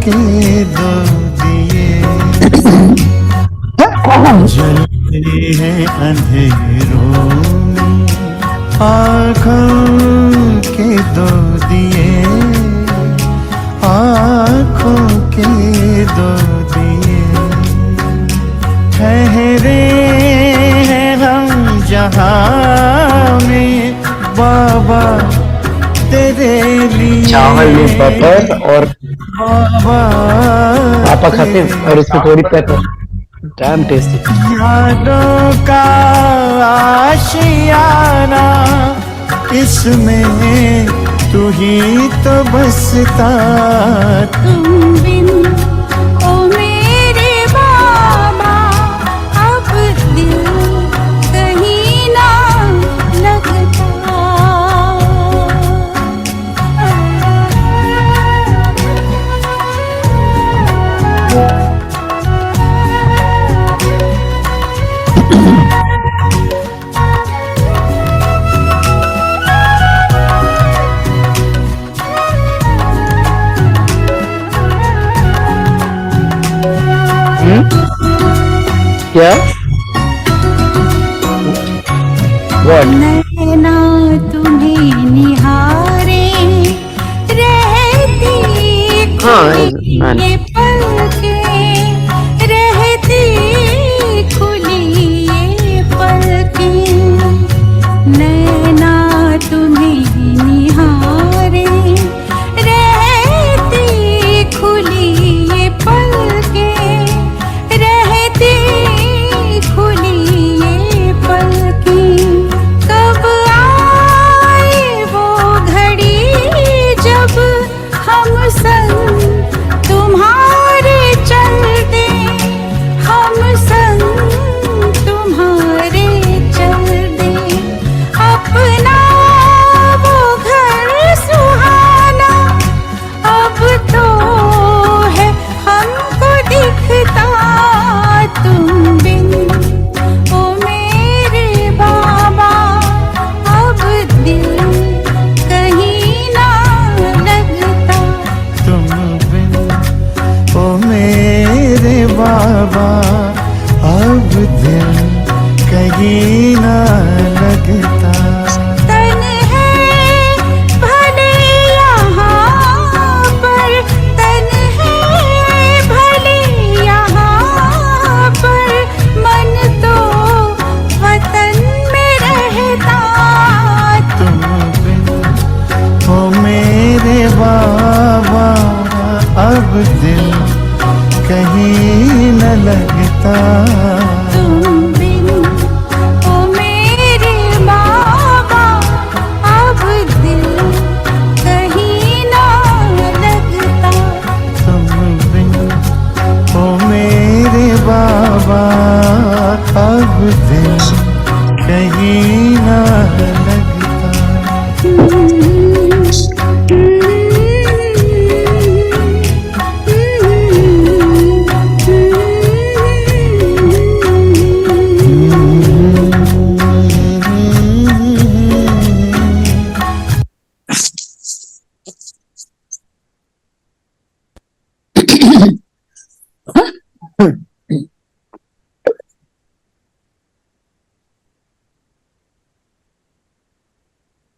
के दो दिए जलते हैं अंधेरों में, आँखों के दो दिए, आँखों के दो दिए। ठहरे हैं हम जहाँ में बाबा तेरे लिए, चावल में बटर और बाबा पापा खाते हैं और इसमें थोड़ी पेपर, डैम टेस्टी। यादों का आशियाना, इसमें तू ही तो बसता। तुम बिन ओ मेरे बाबा अब दिल कहीं ना लगता। क्या व्हाट? नैना तुम्हें निहारे रहती खुली हाँ ये पलकें, रहती खुली ये पलकें। नैना तुम्हें निहारे रहती खुली ये पलकें, रहती खुली ये पलकें। कब आए वो घड़ी जब हम संग तुम्हारे चलते, हम संग तुम्हारे चलते। अपना वो घर सुहाना अब तो है हमको दिखता। तुम बिन ओ मेरे बाबा अब दिल कहीं ना लगता। तुम बिन ओ मेरे बाबा अब दिल कहीं ना लगता। तन है भले यहाँ पर, तन है भले यहाँ पर, मन तो वतन में रहता। तुम बिन ओ मेरे बाबा अब दिल कहीं न लगता। तुम बिन ओ मेरे बाबा अब दिल कहीं ना लगता। तुम बिन ओ मेरे बाबा अब दिल कहीं न लगता।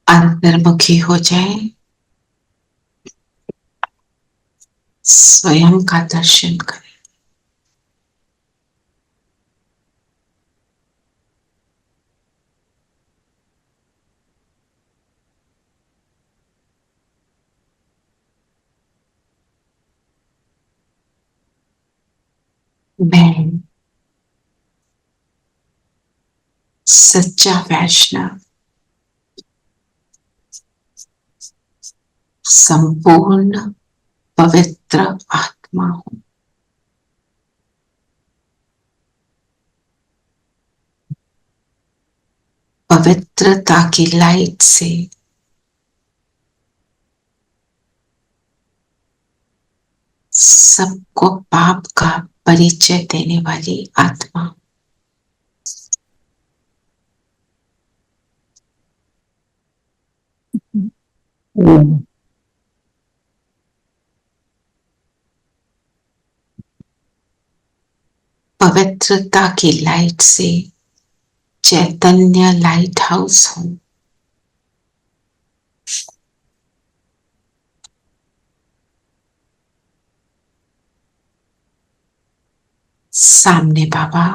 अंतर्मुखी हो जाए, स्वयं का दर्शन करें। मैं सच्चा वैष्णव संपूर्ण पवित्र आत्मा हूं। पवित्रता की लाइट से सबको पाप का परिचय देने वाली आत्मा। पवित्रता की लाइट से चैतन्य लाइट हाउस हूं। सामने बाबा,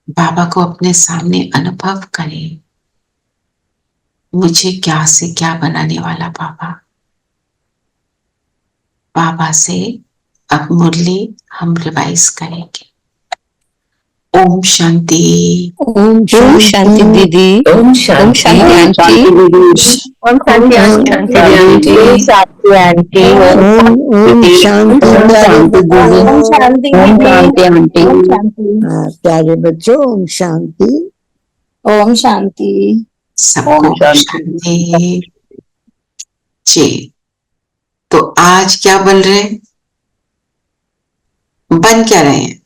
बाबा को अपने सामने अनुभव करें। मुझे क्या से क्या बनाने वाला बाबा। बाबा से अब मुरली हम रिवाइज करेंगे। ओम शांति। ओम शांति दीदी। Om Shanti aunty. Om Shanti aunty. Om Shanti aunty. Om Shanti दीदी। ओम शांति आंटी। प्यारे बच्चों, ओम शांति। ओम शांति। सबको शांति। जी, तो आज क्या बन रहे हैं? बन क्या रहे हैं?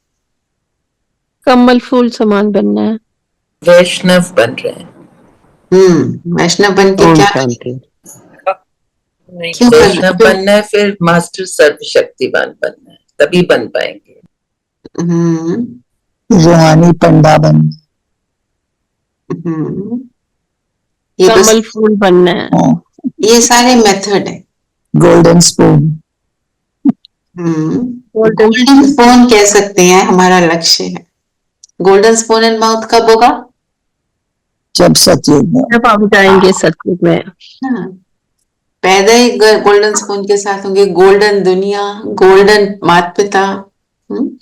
कमल फूल समान बनना है। वैष्णव बन रहे हैं। वैष्णव बन के ओम क्या शांति। क्यों वैष्णव बनना है, फिर मास्टर सर्वशक्तिवान बनना है, तभी बन पाएंगे। रूहानी पंडा बन। ये बस कमल फूल बनना है। ये सारे मेथड है। Golden spoon. गोल्डन स्पून कह सकते हैं, हमारा लक्ष्य है। गोल्डन स्पून इन माउथ कब होगा? जब सतयुग में। जब आप जाएंगे सतयुग में। हाँ, पैदा ही गोल्डन स्पून के साथ होंगे। गोल्डन दुनिया, गोल्डन माता पिता।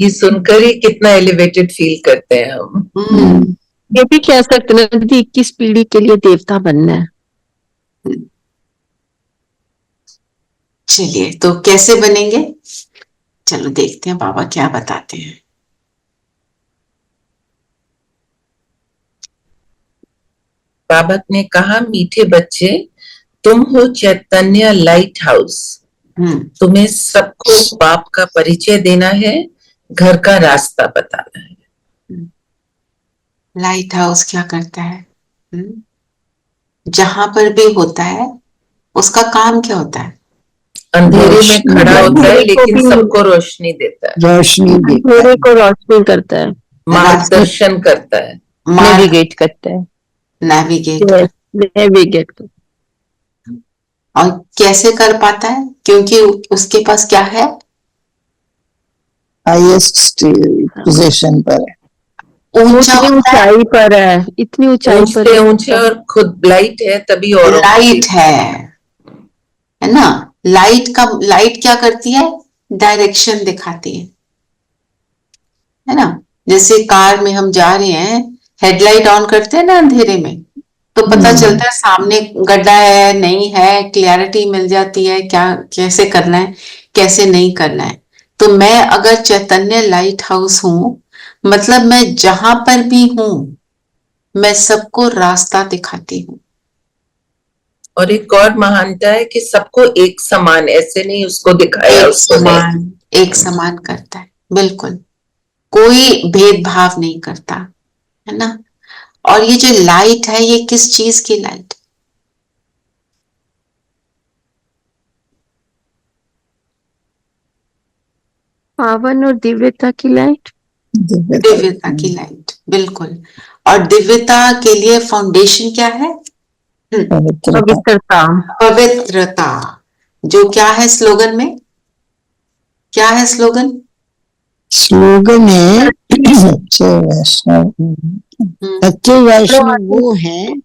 ये सुनकर ही कितना एलिवेटेड फील करते हैं हम। ये भी कह सकते हैं दीदी 21 पीढ़ी के लिए देवता बनना है। चलिए, तो कैसे बनेंगे? चलो देखते हैं बाबा क्या बताते हैं। बाबा ने कहा, मीठे बच्चे, तुम हो चैतन्य लाइट हाउस। तुम्हें सबको बाप का परिचय देना है, घर का रास्ता बताना है। लाइट हाउस क्या करता है? जहां पर भी होता है उसका काम क्या होता है? अंधेरे में खड़ा होता है, लेकिन सबको रोशनी देता है। रोशनी अंधेरे को रोशनी करता है, मार्गदर्शन करता है, नेविगेट करता है। नेविगेट और कैसे कर पाता है? क्योंकि उसके पास क्या है? हाईएस्ट पोजीशन पर है। ऊंचाई पर है, इतनी ऊंचाई पर है। ऊंचे और खुद लाइट है, तभी और लाइट है ना। लाइट क्या करती है? डायरेक्शन दिखाती है ना। जैसे कार में हम जा रहे हैं, हेडलाइट ऑन करते हैं ना अंधेरे में, तो पता चलता है सामने गड्ढा है नहीं है, क्लियरिटी मिल जाती है क्या कैसे करना है कैसे नहीं करना है। तो मैं अगर चैतन्य लाइट हाउस हूं, मतलब मैं जहां पर भी हूं मैं सबको रास्ता दिखाती हूँ। और एक और महानता है कि सबको एक समान, ऐसे नहीं उसको दिखाया उसको नहीं, एक समान करता है। बिल्कुल, कोई भेदभाव नहीं करता है ना। और ये जो लाइट है, ये किस चीज की लाइट? पावन और दिव्यता की लाइट। दिव्यता की लाइट, बिल्कुल। और दिव्यता के लिए फाउंडेशन क्या है? पवित्रता। पवित्रता। जो क्या है स्लोगन में? क्या है स्लोगन? स्लोगन है सच्चे वैष्णव। सच्चे वैष्णव वो हैं,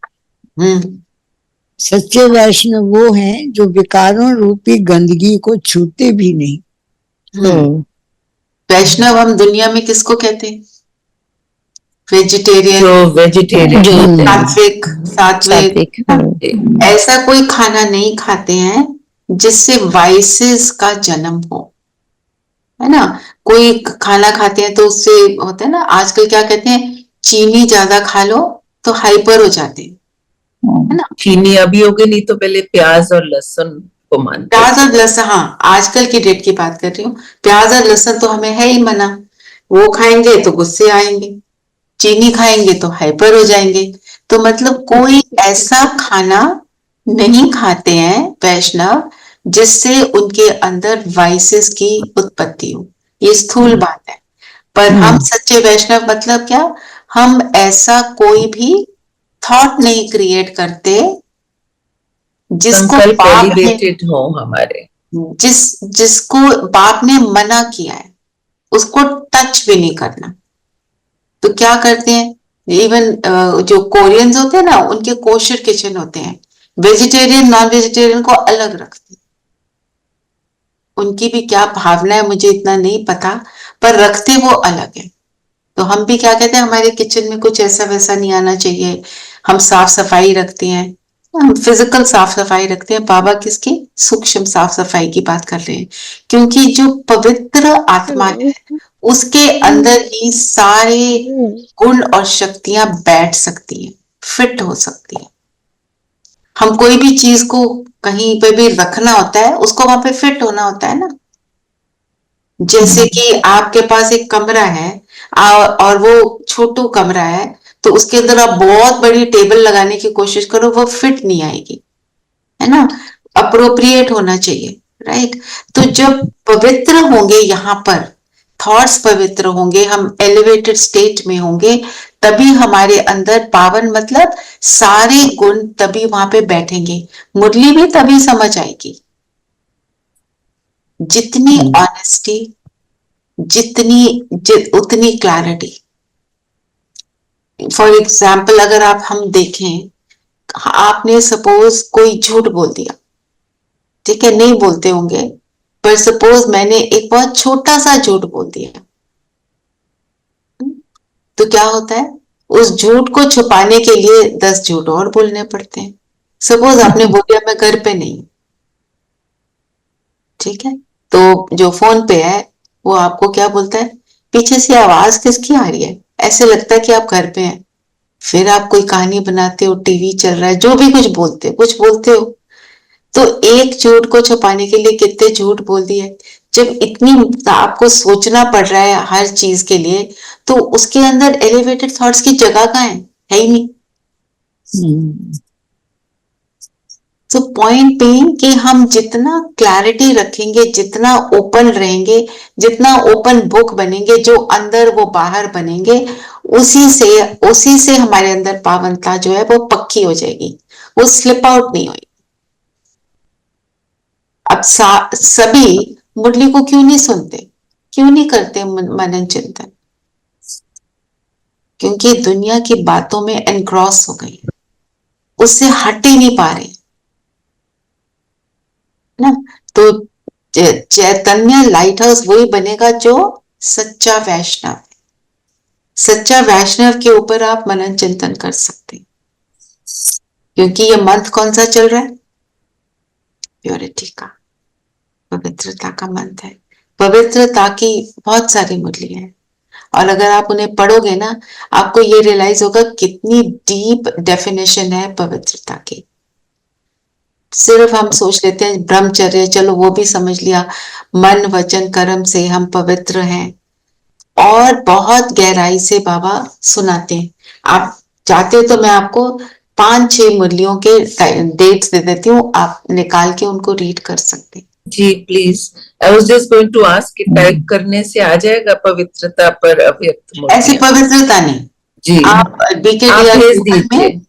सच्चे वैष्णव वो हैं जो विकारों रूपी गंदगी को छूते भी नहीं। वैष्णव हम दुनिया में किसको कहते हैं? वेजिटेरियन, सात्विक। ऐसा कोई खाना नहीं खाते हैं जिससे वाइसेस का जन्म हो, है ना। कोई खाना खाते हैं तो उससे होता है ना, आजकल क्या कहते हैं, चीनी ज्यादा खा लो तो हाइपर हो जाते हैं, है ना। चीनी अभी हो गई, नहीं तो पहले प्याज और लहसुन को मानते। प्याज और लहसुन, हाँ आजकल की डेट की बात कर रही हूँ। प्याज और लहसुन तो हमें है ही मना, वो खाएंगे तो गुस्से आएंगे, चीनी खाएंगे तो हाइपर हो जाएंगे। तो मतलब कोई ऐसा खाना नहीं खाते हैं वैष्णव जिससे उनके अंदर वाइसेस की उत्पत्ति हो। ये स्थूल बात है। पर हम सच्चे वैष्णव मतलब क्या, हम ऐसा कोई भी थॉट नहीं क्रिएट करते जिसको संकल्प बाप ने एलिवेटेड हो हमारे, जिसको बाप ने मना किया है उसको टच भी नहीं करना। तो क्या करते हैं, इवन जो कोरियंस होते हैं ना, उनके कोशर किचन होते हैं, वेजिटेरियन नॉन वेजिटेरियन को अलग रखते हैं। उनकी भी क्या भावना है मुझे इतना नहीं पता, पर रखते वो अलग है। तो हम भी क्या कहते हैं, हमारे किचन में कुछ ऐसा वैसा नहीं आना चाहिए, हम साफ सफाई रखते हैं, हम फिजिकल साफ सफाई रखते हैं। बाबा किसकी सूक्ष्म साफ सफाई की बात कर रहे हैं, क्योंकि जो पवित्र आत्मा है उसके अंदर ही सारे गुण और शक्तियां बैठ सकती हैं, फिट हो सकती है। हम कोई भी चीज को कहीं पे भी रखना होता है, उसको वहां पे फिट होना होता है ना। जैसे कि आपके पास एक कमरा है और वो छोटू कमरा है, तो उसके अंदर आप बहुत बड़ी टेबल लगाने की कोशिश करो, वो फिट नहीं आएगी, है ना। अप्रोप्रिएट होना चाहिए, राइट। तो जब पवित्र होंगे, यहाँ पर थॉट्स पवित्र होंगे, हम एलिवेटेड स्टेट में होंगे, तभी हमारे अंदर पावन मतलब सारे गुण तभी वहां पे बैठेंगे। मुरली भी तभी समझ आएगी। जितनी ऑनेस्टी, उतनी क्लैरिटी। फॉर एग्जाम्पल अगर हम देखें, आपने सपोज कोई झूठ बोल दिया, ठीक है, नहीं बोलते होंगे, पर सपोज मैंने एक बहुत छोटा सा झूठ बोल दिया, तो क्या होता है, उस झूठ को छुपाने के लिए 10 झूठ और बोलने पड़ते हैं। सपोज आपने बोल दिया मैं घर पे नहीं, ठीक है, तो जो फोन पे है वो आपको क्या बोलता है, पीछे से आवाज किसकी आ रही है, ऐसे लगता है कि आप घर पे हैं। फिर आप कोई कहानी बनाते हो, टीवी चल रहा है, जो भी कुछ बोलते हो। तो एक झूठ को छुपाने के लिए कितने झूठ बोल दिए। जब इतनी आपको सोचना पड़ रहा है हर चीज के लिए, तो उसके अंदर एलिवेटेड थॉट्स की जगह कहाँ है ही नहीं। तो पॉइंट बीइंग कि हम जितना क्लैरिटी रखेंगे, जितना ओपन रहेंगे, जितना ओपन बुक बनेंगे, जो अंदर वो बाहर बनेंगे, उसी से हमारे अंदर पावनता जो है वो पक्की हो जाएगी, वो स्लिप आउट नहीं होगी। अब सभी मुरली को क्यों नहीं सुनते, क्यों नहीं करते मनन चिंतन? क्योंकि दुनिया की बातों में एनग्रॉस हो गई, उससे हट ही नहीं पा रहे ना। तो चैतन्य लाइट हाउस वही बनेगा जो सच्चा वैष्णव है। सच्चा वैष्णव के ऊपर आप मनन चिंतन कर सकते हैं, क्योंकि ये मंत्र कौन सा चल रहा है, प्योरिटी का, पवित्रता का मंत्र है। पवित्रता की बहुत सारी मुरली है, और अगर आप उन्हें पढ़ोगे ना, आपको ये रियलाइज होगा कितनी डीप डेफिनेशन है पवित्रता की। सिर्फ हम सोच लेते हैं ब्रह्मचर्य, चलो वो भी समझ लिया, मन वचन कर्म से हम पवित्र हैं, और बहुत गहराई से बाबा सुनाते हैं। आप चाहते हो तो मैं आपको 5-6 मुरलियों के डेट्स दे देती हूँ, आप निकाल के उनको रीड कर सकते हैं। जी please. I was just going to ask कि टाइप करने से आ जाएगा पवित्रता पर अव्यक्त मुरलियां? ऐसी पवित्रता नहीं जी, आप भेज में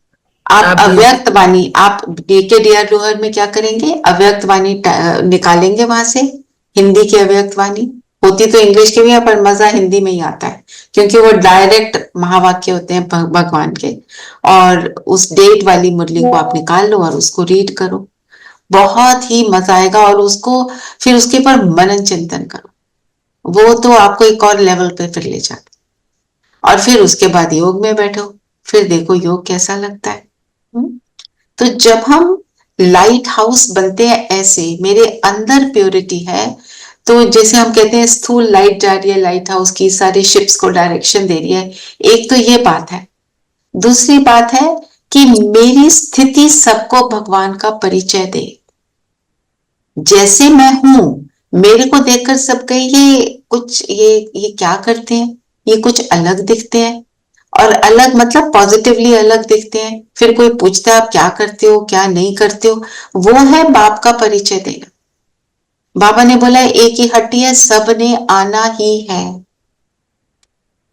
आप अव्यक्त वाणी, आप DKDR लोहर में क्या करेंगे, अव्यक्त वाणी निकालेंगे वहां से, हिंदी की अव्यक्त वाणी होती तो इंग्लिश की भी है, पर मजा हिंदी में ही आता है, क्योंकि वो डायरेक्ट महावाक्य होते हैं भगवान के। और उस डेट वाली मुरली को आप निकाल लो और उसको रीड करो, बहुत ही मजा आएगा। और उसको फिर उसके ऊपर मनन चिंतन करो, वो तो आपको एक और लेवल पे फिर ले जाता। और फिर उसके बाद योग में बैठो, फिर देखो योग कैसा लगता है। तो जब हम लाइट हाउस बनते हैं ऐसे, मेरे अंदर प्योरिटी है, तो जैसे हम कहते हैं स्थूल लाइट जा रही है लाइट हाउस की, सारी शिप्स को डायरेक्शन दे रही है। एक तो ये बात है, दूसरी बात है कि मेरी स्थिति सबको भगवान का परिचय दे। जैसे मैं हूं, मेरे को देखकर सब कहे ये क्या करते हैं, ये कुछ अलग दिखते हैं। और अलग मतलब पॉजिटिवली अलग दिखते हैं। फिर कोई पूछता है आप क्या करते हो क्या नहीं करते हो, वो है बाप का परिचय देना। बाबा ने बोला एक ही हट्टी है, सब ने आना ही है,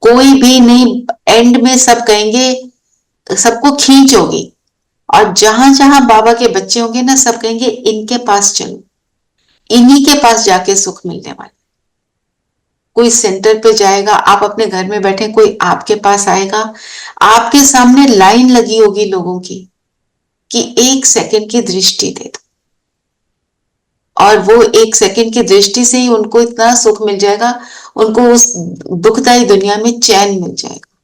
कोई भी नहीं, एंड में सब कहेंगे, सबको खींच होगी, और जहां जहां बाबा के बच्चे होंगे ना, सब कहेंगे इनके पास चलो, इन्हीं के पास जाके सुख मिलने वाला। कोई सेंटर पे जाएगा, आप अपने घर में बैठे, कोई आपके पास आएगा, आपके सामने लाइन लगी होगी लोगों की कि 1 सेकंड की दृष्टि दे दो, और वो 1 सेकंड की दृष्टि से ही उनको इतना सुख मिल जाएगा, उनको उस दुखदाई दुनिया में चैन मिल जाएगा।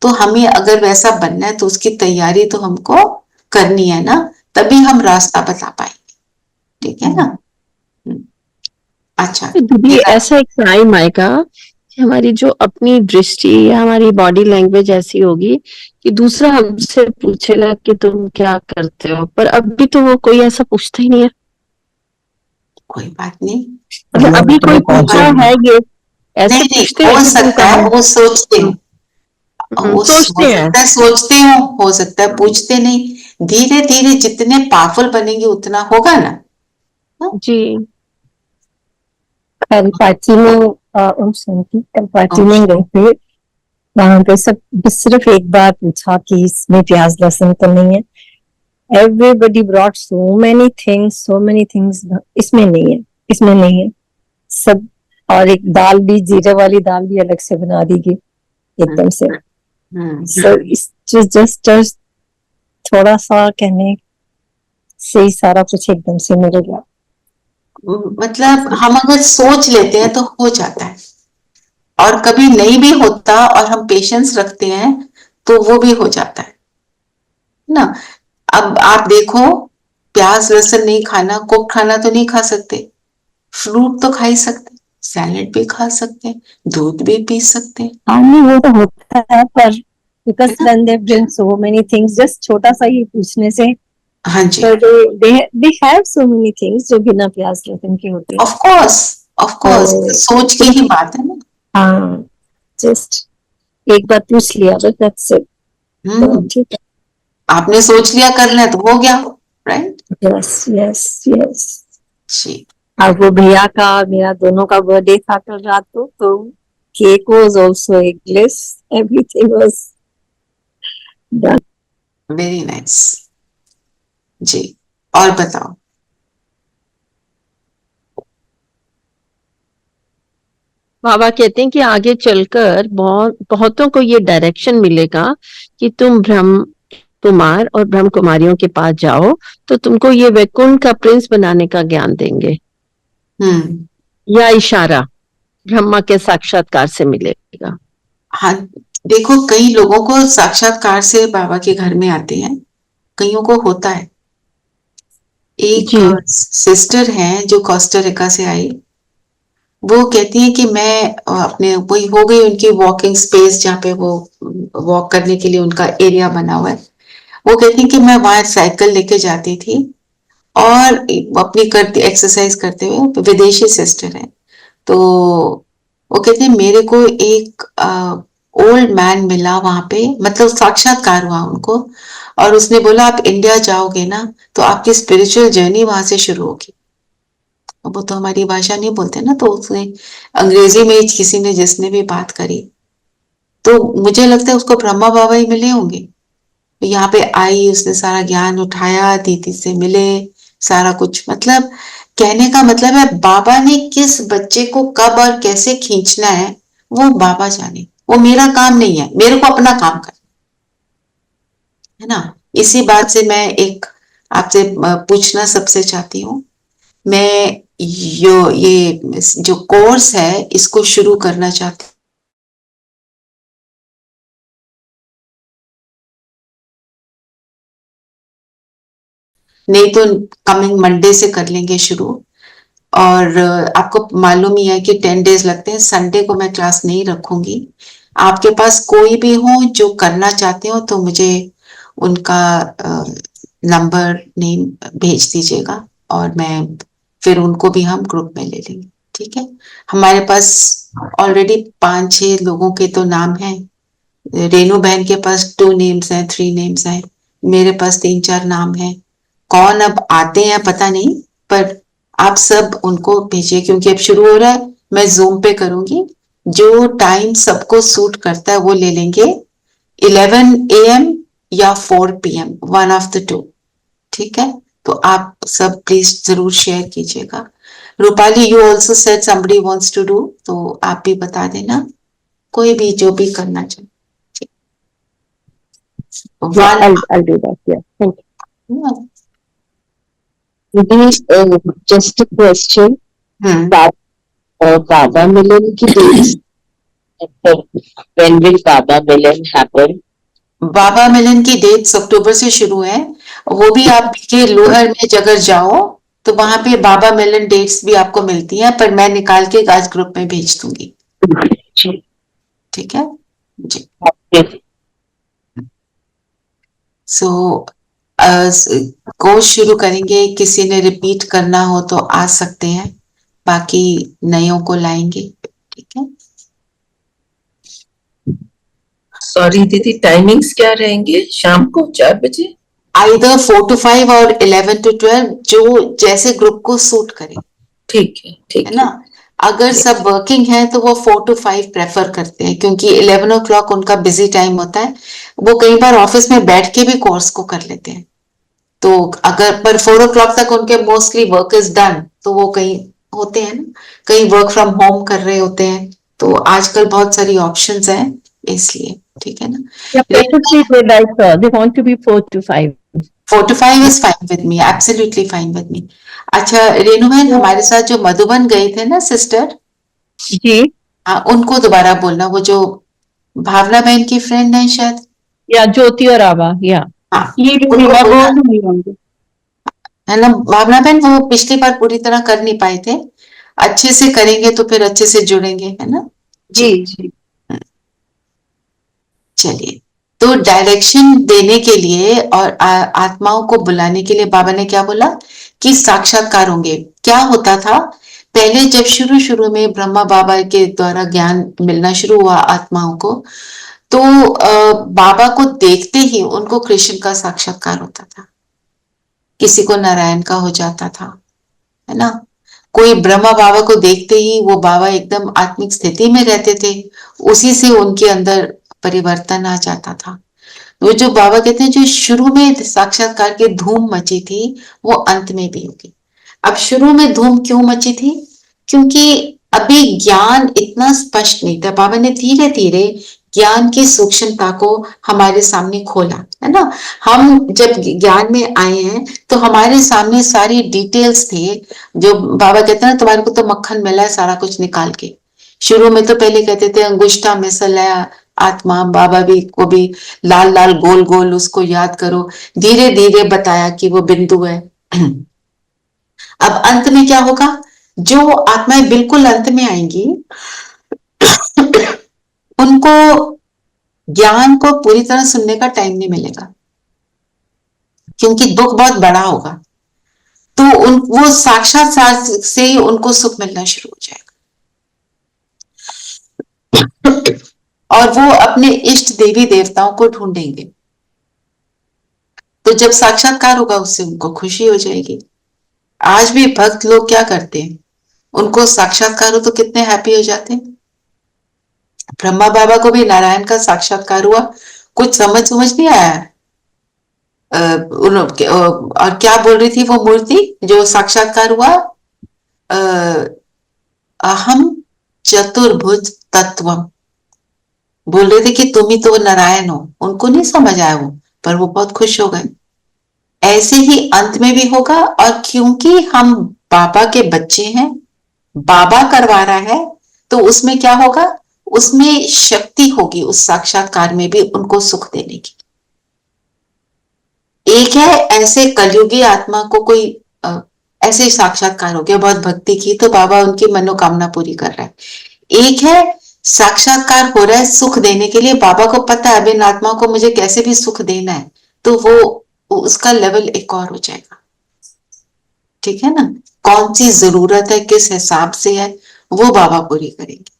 तो हमें अगर वैसा बनना है तो उसकी तैयारी तो हमको करनी है ना, तभी हम रास्ता बता पाएंगे, ठीक है ना। अच्छा, तो दीदी ऐसा एक टाइम आएगा कि हमारी जो अपनी दृष्टि या हमारी बॉडी लैंग्वेज ऐसी होगी कि दूसरा हमसे पूछेगा कि तुम क्या करते हो, पर अभी तो वो कोई ऐसा पूछता ही नहीं है। कोई बात नहीं, मतलब अभी कोई पूछा है ये, ऐसे नहीं नहीं, पूछते हो हैं कि तुम सकता है कहाँ वो सोचते हो, वो सोचते हो हैं। सकता है सोचते हो सकता है पूछते नहीं। धीरे धीरे जितने पावरफुल बनेंगे उतना होगा ना। जी कल पार्टी में ओम शांति, कल पार्टी में गए थे, वहां पे सब सिर्फ एक बार पूछा कि इसमें प्याज लहसुन तो नहीं है। एवरीबडी ब्रॉट सो मेनी थिंग्स, इसमें नहीं है, इसमें नहीं है सब। और एक दाल भी, जीरे वाली दाल भी अलग से बना दी गई एकदम से। सो जस्ट थोड़ा सा कहने से ही सारा कुछ एकदम से मिल गया। मतलब हम अगर सोच लेते हैं तो हो जाता है, और कभी नहीं भी होता और हम पेशेंस रखते हैं तो वो भी हो जाता है ना। अब आप देखो, प्याज लहसुन नहीं खाना, कुक खाना तो नहीं खा सकते, फ्रूट तो खा ही सकते, सैलेड भी खा सकते हैं, दूध भी पी सकते हैं। हाँ नहीं, वो तो होता है, पर because when they bring so many things, just छोटा सा ही पूछने से, हाँ जी, they have so many things जो बिना प्याज लहसुन के होते हैं। ऑफ कोर्स सोच की ही बात है ना। हाँ, जस्ट एक बार पूछ लिया, बस दैट्स इट। तो ठीक है, आपने सोच लिया करना है तो हो गया, राइट। Yes yes yes. जी, अब वो भैया का मेरा दोनों का बर्थडे था कल रात को, तो cake was also eggless, everything was done. Very nice. जी, और बताओ। बाबा कहते हैं कि आगे चलकर बहुतों को ये डायरेक्शन मिलेगा कि तुम ब्रह्म कुमार और ब्रह्म कुमारियों के पास जाओ, तो तुमको ये वैकुंठ का प्रिंस बनाने का ज्ञान देंगे, या इशारा ब्रह्मा के साक्षात्कार से मिलेगा। हाँ, देखो कई लोगों को साक्षात्कार से बाबा के घर में आते हैं, कईयों को होता है। एक सिस्टर हैं जो कोस्टारिका से आई, वो कहती है कि मैं अपने, वही हो गई उनकी वॉकिंग स्पेस जहाँ पे वो वॉक करने के लिए उनका एरिया बना हुआ है। वो कहती है कि मैं वहां साइकिल लेके जाती थी और अपनी करती एक्सरसाइज करते हुए, विदेशी सिस्टर है, तो वो कहती है मेरे को एक ओल्ड मैन मिला वहां पे, मतलब साक्षात्कार हुआ उनको, और उसने बोला आप इंडिया जाओगे ना तो आपकी स्पिरिचुअल जर्नी वहां से शुरू होगी। वो तो हमारी भाषा नहीं बोलते ना, तो उसने अंग्रेजी में किसी ने जिसने भी बात करी, तो मुझे लगता है उसको ब्रह्मा बाबा ही मिले होंगे। यहाँ पे आई, उसने सारा ज्ञान उठाया, दीदी से मिले, सारा कुछ, मतलब कहने का मतलब है बाबा ने किस बच्चे को कब और कैसे खींचना है वो बाबा जाने, वो मेरा काम नहीं है, मेरे को अपना काम करना है ना। इसी बात से मैं एक आपसे पूछना सबसे चाहती हूँ, मैं ये जो कोर्स है इसको शुरू करना चाहती हूँ, नहीं तो कमिंग मंडे से कर लेंगे शुरू। और आपको मालूम ही है कि 10 डेज लगते हैं, संडे को मैं क्लास नहीं रखूंगी। आपके पास कोई भी हो जो करना चाहते हो तो मुझे उनका नंबर नेम भेज दीजिएगा, और मैं फिर उनको भी हम ग्रुप में ले लेंगे, ठीक है। हमारे पास ऑलरेडी 5-6 लोगों के तो नाम हैं। रेनू बहन के पास 2 नेम्स हैं, 3 नेम्स हैं, मेरे पास 3-4 नाम हैं। कौन अब आते हैं पता नहीं, पर आप सब उनको भेजिए, क्योंकि अब शुरू हो रहा है, मैं जूम पे करूंगी, जो टाइम सबको सूट करता है वो ले लेंगे, 11 AM या 4 PM, one of the two, ठीक है। तो आप सब प्लीज जरूर शेयर कीजिएगा। Rupali, you also said somebody wants to do, तो आप भी बता देना, कोई भी जो भी करना चाहे। I'll do that. Yeah. Thank you. Just a question. Baba Milan ki dates. When will Baba Milan happen? बाबा मिलन की डेट्स अक्टूबर से शुरू है, वो भी आप के लोहर में अगर जाओ तो वहां पे बाबा मिलन डेट्स भी आपको मिलती हैं, पर मैं निकाल के आज ग्रुप में भेज दूंगी, ठीक है जी। सो कोर्स शुरू करेंगे, किसी ने रिपीट करना हो तो आ सकते हैं, बाकी नयों को लाएंगे, ठीक है। सॉरी दीदी, टाइमिंग्स क्या रहेंगे? शाम को 4 बजे, आइदर 4 to 5 और 11 to 12, जो जैसे ग्रुप को सूट करे, ठीक है ना। अगर सब वर्किंग है तो वो 4 to 5 प्रेफर करते हैं, क्योंकि 11 o'clock उनका बिजी टाइम होता है, वो कई बार ऑफिस में बैठ के भी कोर्स को कर लेते हैं। तो अगर पर 4 o'clock तक उनके मोस्टली वर्क इज डन, तो वो कहीं होते हैं ना, कहीं वर्क फ्रॉम होम कर रहे होते हैं, तो आजकल बहुत सारी ऑप्शंस हैं, इसलिए ठीक है ना। Yeah, preferably they like they want to be 4 to 5. 4 to 5 is fine with me, absolutely fine with me. अच्छा रेणु बहन, हमारे साथ जो मधुबन गए थे ना सिस्टर जी, हाँ, उनको दोबारा बोलना, वो जो भावना बहन की फ्रेंड है शायद, या ज्योति और आभा, या हाँ, उनको बोलना, है ना भावना बहन, वो पिछली बार पूरी तरह कर नहीं पाए थे, अच्छे से करेंगे तो फिर अच्छे से जुड़ेंगे, है ना जी। चलिए, तो डायरेक्शन देने के लिए और आत्माओं को बुलाने के लिए बाबा ने क्या बोला कि साक्षात्कार होंगे। क्या होता था पहले, जब शुरू शुरू में ब्रह्मा बाबा के द्वारा ज्ञान मिलना शुरू हुआ आत्माओं को, तो बाबा को देखते ही उनको कृष्ण का साक्षात्कार होता था, किसी को नारायण का हो जाता था, है ना। कोई ब्रह्मा बाबा को देखते ही वो बाबा एकदम आत्मिक स्थिति में रहते थे, उसी से उनके अंदर परिवर्तन आ जाता था। वो जो बाबा कहते हैं, जो शुरू में साक्षात्कार की धूम मची थी, वो अंत में भी होगी। अब शुरू में धूम क्यों मची थी? क्योंकि अभी ज्ञान इतना स्पष्ट नहीं था। बाबा ने धीरे धीरे ज्ञान की सूक्ष्मता को हमारे सामने खोला, है ना। हम जब ज्ञान में आए हैं तो हमारे सामने सारी डिटेल्स थे, जो बाबा कहते हैं ना, तुम्हारे को तो मक्खन मिला है सारा कुछ निकाल के। शुरू में तो पहले कहते थे अंगुष्ठा मिसल है आत्मा, बाबा भी को भी लाल लाल गोल गोल उसको याद करो, धीरे धीरे बताया कि वो बिंदु है। अब अंत में क्या होगा? जो आत्माएं बिल्कुल अंत में आएंगी उनको ज्ञान को पूरी तरह सुनने का टाइम नहीं मिलेगा, क्योंकि दुख बहुत बड़ा होगा। तो वो साक्षात से ही उनको सुख मिलना शुरू हो जाएगा, और वो अपने इष्ट देवी देवताओं को ढूंढेंगे। तो जब साक्षात्कार होगा उससे उनको खुशी हो जाएगी। आज भी भक्त लोग क्या करते हैं, उनको साक्षात्कार हो तो कितने हैप्पी हो जाते हैं। ब्रह्मा बाबा को भी नारायण का साक्षात्कार हुआ, कुछ समझ नहीं आया। और क्या बोल रही थी वो मूर्ति जो साक्षात्कार हुआ, अहम चतुर्भुज तत्वम, बोल रहे थे कि तुम ही तो नारायण हो। उनको नहीं समझ आया वो, पर वो बहुत खुश हो गए। ऐसे ही अंत में भी होगा, और क्योंकि हम बाबा के बच्चे हैं, बाबा करवा रहा है, तो उसमें क्या होगा, उसमें शक्ति होगी उस साक्षात्कार में भी उनको सुख देने की। एक है ऐसे कलयुगी आत्मा को कोई ऐसे साक्षात्कार हो गया, बहुत भक्ति की, तो बाबा उनकी मनोकामना पूरी कर रहा है। एक है साक्षात्कार हो रहा है सुख देने के लिए, बाबा को पता है अब इन आत्माओं को मुझे कैसे भी सुख देना है, तो वो उसका लेवल एक और हो जाएगा। ठीक है ना, कौन सी जरूरत है, किस हिसाब से है, वो बाबा पूरी करेंगे।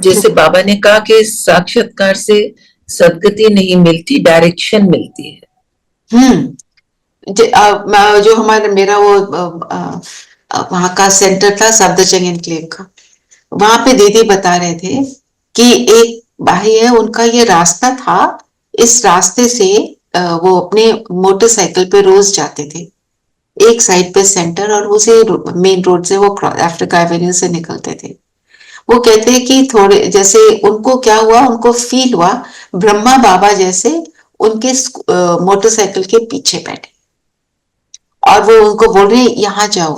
जैसे बाबा ने कहा कि साक्षात्कार से सदगति नहीं मिलती, डायरेक्शन मिलती है। जो हमारा मेरा वो वहां का सेंटर था सफदरजंग एनक्लेव का, वहां पे दीदी बता रहे थे कि एक भाई है, उनका ये रास्ता था, इस रास्ते से वो अपने मोटरसाइकिल पे रोज जाते थे, एक साइड पे सेंटर और उसे मेन रोड से वो अफ्रीका एवेन्यू से निकलते थे। वो कहते हैं कि थोड़े जैसे उनको क्या हुआ, उनको फील हुआ ब्रह्मा बाबा जैसे उनके मोटरसाइकिल के पीछे बैठे और वो उनको बोल रहे यहाँ जाओ,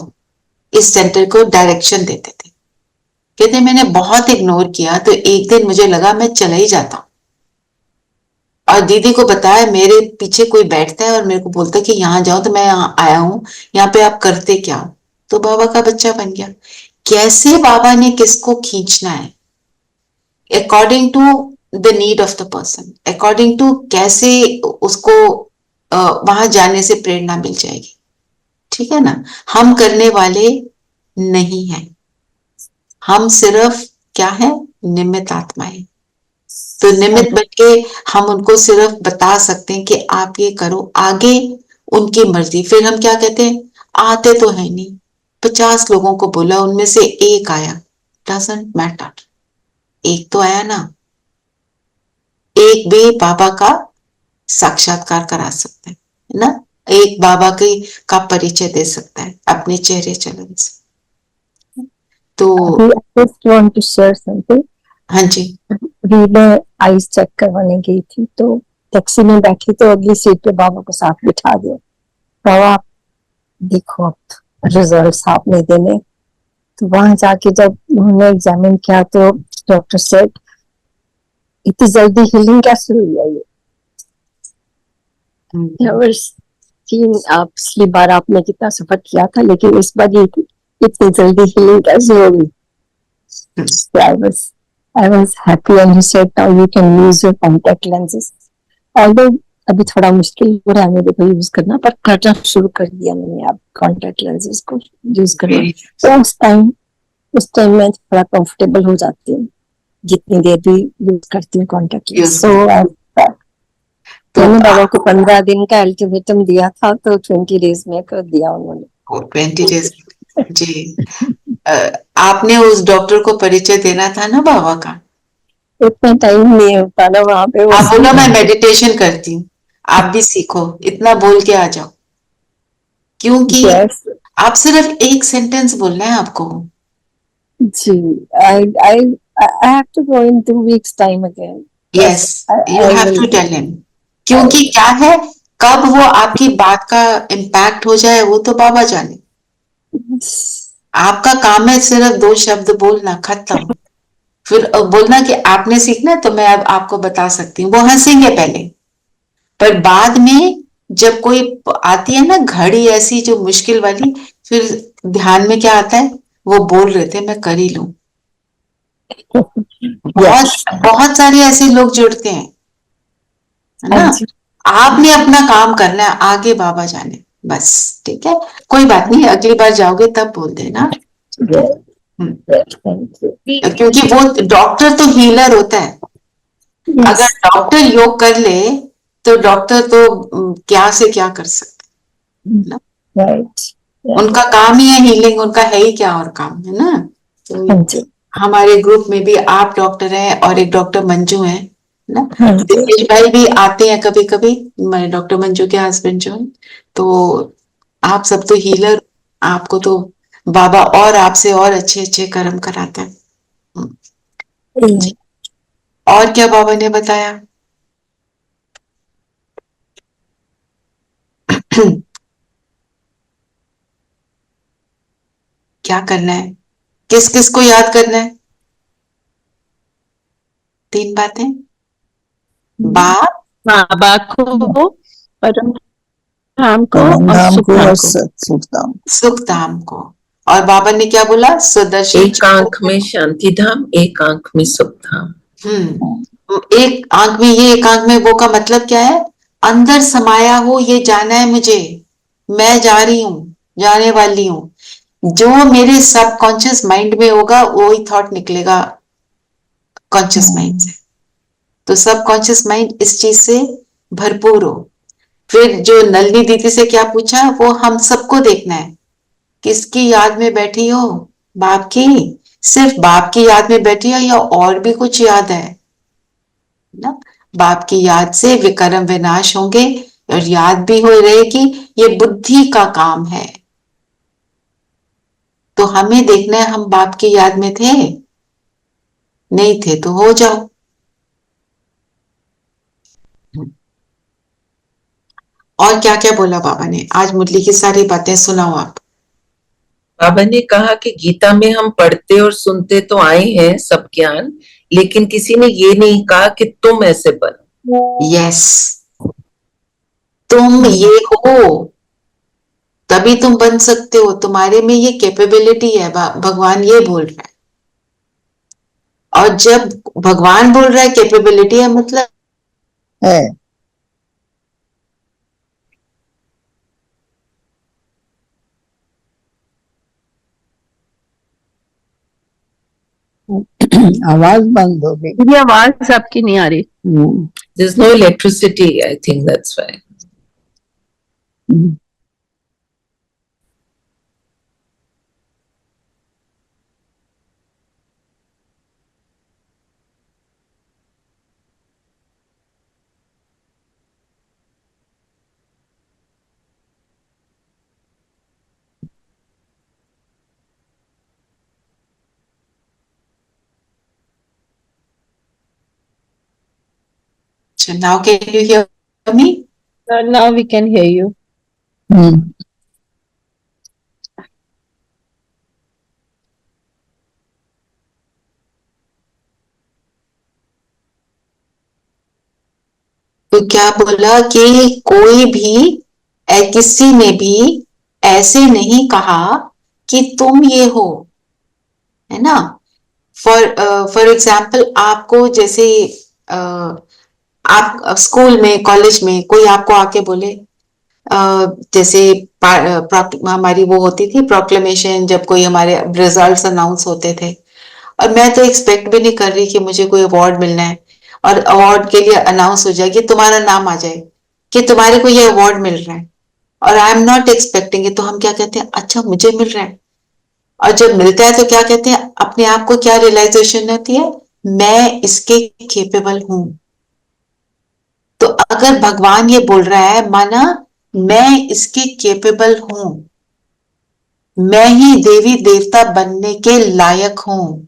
इस सेंटर को डायरेक्शन देते थे। कहते मैंने बहुत इग्नोर किया तो एक दिन मुझे लगा मैं चला ही जाता हूं, और दीदी को बताया मेरे पीछे कोई बैठता है और मेरे को बोलता है कि यहाँ जाओ, तो मैं यहाँ आया हूँ, यहाँ पे आप करते क्या हो? तो बाबा का बच्चा बन गया। कैसे बाबा ने किसको खींचना है according to the need of the person, according to कैसे उसको वहां जाने से प्रेरणा मिल जाएगी। ठीक है ना, हम करने वाले नहीं है, हम सिर्फ क्या है, निमित्त आत्माएं। तो निमित्त बनके हम उनको सिर्फ बता सकते हैं कि आप ये करो, आगे उनकी मर्जी। फिर हम क्या कहते हैं, आते तो है नहीं, 50 लोगों को बोला उनमें से एक आया, डजंट मैटर, एक तो आया ना, एक भी बाबा का साक्षात्कार करा सकता है ना, एक बाबा की का परिचय दे सकता है अपने चेहरे चलन से। तो just want to share something. हाँ जी, अभी मैं आईज चेक करवाने गई थी, तो टैक्सी में बैठी तो अगली सीट पे बाबा को साथ बिठा दिया। बाबा आप देखो अब रिजल्ट्स आप नहीं देने। तो वहां जाके जब उन्होंने एग्जामिन किया तो डॉक्टर सेड इतनी जल्दी हीलिंग कैसे हुई है ये? Never seen, आप पिछली बार आपने कितना सफर किया था, लेकिन इस बार ये इतनी जल्दी हीलिंग कैसे हो गई? So I was happy and he said now you can use your contact lenses. Although अभी थोड़ा मुश्किल हो रहा है मेरे को यूज करना, पर करना शुरू कर दिया मैंने अब कॉन्टैक्ट लेंसेज को यूज करना। तो उस टाइम मैं थोड़ा कंफर्टेबल हो जाती हूँ जितनी देर भी यूज करती हूँ कॉन्टैक्ट लेंस। तो मैंने बाबा को 15 दिन का अल्टीमेटम दिया था, तो 20 डेज में कर दिया उन्होंने। 20 डेज जी। आपने उस डॉक्टर को परिचय देना था ना बाबा का, उतना टाइम नहीं होता ना वहां पे। आप बोलो मैं मेडिटेशन करती हूँ, आप भी सीखो, इतना बोल के आ जाओ, क्योंकि आप सिर्फ एक सेंटेंस बोलना है आपको। जी, I have to go in 2 weeks time again. Yes, you have to tell him, क्योंकि क्या है, कब वो आपकी बात का इम्पैक्ट हो जाए वो तो बाबा जाने। आपका काम है सिर्फ 2 शब्द बोलना, खत्म। फिर बोलना कि आपने सीखना है तो मैं अब आपको बता सकती हूँ, वो हंसेंगे पहले, पर बाद में जब कोई आती है ना घड़ी ऐसी जो मुश्किल वाली, फिर ध्यान में क्या आता है, वो बोल रहे थे मैं कर ही लूं। बहुत सारे ऐसे लोग जुड़ते हैं, है ना। आपने अपना काम करना है, आगे बाबा जाने, बस। ठीक है, कोई बात नहीं, अगली बार जाओगे तब बोल देना। क्योंकि वो डॉक्टर तो हीलर होता है। अगर डॉक्टर योग कर ले तो डॉक्टर तो क्या से क्या कर सकते हैं। उनका काम ही है हीलिंग, उनका है ही क्या और काम, है ना। तो हमारे ग्रुप में भी आप डॉक्टर हैं और एक डॉक्टर मंजू है ना, दिनेश भाई भी आते हैं कभी कभी, डॉक्टर मंजू के हस्बैंड जो है। तो आप सब तो हीलर, आपको तो बाबा और आपसे और अच्छे अच्छे कर्म कराता है। और क्या बाबा ने बताया? क्या करना है, किस किस को याद करना है? 3 बातें, बाप, बाबा को, परम धाम को और सुख धाम को। और बाबा ने क्या बोला? सुदर्शन, एक आंख में शांति धाम, एक आंख में सुख धाम। एक आंख में ये, एक आंख में वो का मतलब क्या है? अंदर समाया हो ये जाना है मुझे, मैं जा रही हूँ, जाने वाली हूँ। जो मेरे सबकॉन्शियस माइंड में होगा वही थॉट निकलेगा कॉन्शियस माइंड से। तो सबकॉन्शियस माइंड इस चीज से भरपूर हो। फिर जो नलिनी दीदी से क्या पूछा, वो हम सबको देखना है। किसकी याद में बैठी हो? बाप की। सिर्फ बाप की याद में बैठी हो या और भी कुछ याद है ना? बाप की याद से विकर्म विनाश होंगे और याद भी हो रहेगी, ये बुद्धि का काम है। तो हमें देखना है हम बाप की याद में थे, नहीं थे तो हो जाओ। और क्या क्या बोला बाबा ने? आज मुरली की सारी बातें सुनाओ आप। बाबा ने कहा कि गीता में हम पढ़ते और सुनते तो आए हैं सब ज्ञान, लेकिन किसी ने ये नहीं कहा कि तुम ऐसे बनो। यस, तुम ये हो तभी तुम बन सकते हो, तुम्हारे में ये कैपेबिलिटी है, भगवान ये बोल रहा है। और जब भगवान बोल रहा है कैपेबिलिटी है, मतलब है। आवाज बंद हो गई। ये आवाज आपकी नहीं आ रही। There's no electricity, I think that's why. so now can you hear me? Now we can hear you. तो क्या बोला कि कोई भी किसी ने भी ऐसे नहीं कहा कि तुम ये हो, है ना? फॉर एग्जाम्पल आपको जैसे आप स्कूल में कॉलेज में कोई आपको आके बोले, जैसे हमारी वो होती थी प्रोक्लेमेशन, जब कोई हमारे रिजल्ट्स अनाउंस होते थे, और मैं तो एक्सपेक्ट भी नहीं कर रही कि मुझे कोई अवार्ड मिलना है, और अवार्ड के लिए अनाउंस हो जाए कि तुम्हारा नाम आ जाए कि तुम्हारे को ये अवार्ड मिल रहा है, और I am not expecting it, तो हम क्या कहते हैं, अच्छा मुझे मिल रहा है। और जब मिलता है तो क्या कहते हैं, अपने आप को क्या रियलाइजेशन होती है, मैं इसके केपेबल हूं। तो अगर भगवान ये बोल रहा है, माना मैं इसके केपेबल हूं, मैं ही देवी देवता बनने के लायक हूं,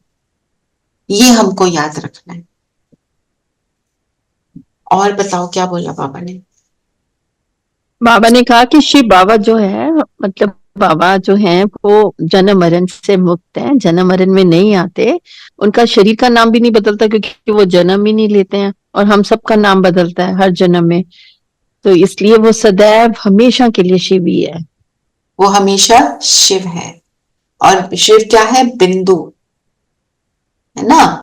ये हमको याद रखना है। और बताओ क्या बोला बाबा ने? बाबा ने कहा कि शिव बाबा जो है, मतलब बाबा जो हैं वो जन्म मरण से मुक्त हैं, जन्म मरण में नहीं आते, उनका शरीर का नाम भी नहीं बदलता क्योंकि वो जन्म ही नहीं लेते हैं, और हम सबका नाम बदलता है हर जन्म में, तो इसलिए वो सदैव हमेशा के लिए शिव ही है। वो हमेशा शिव है, और शिव क्या है, बिंदु, है ना?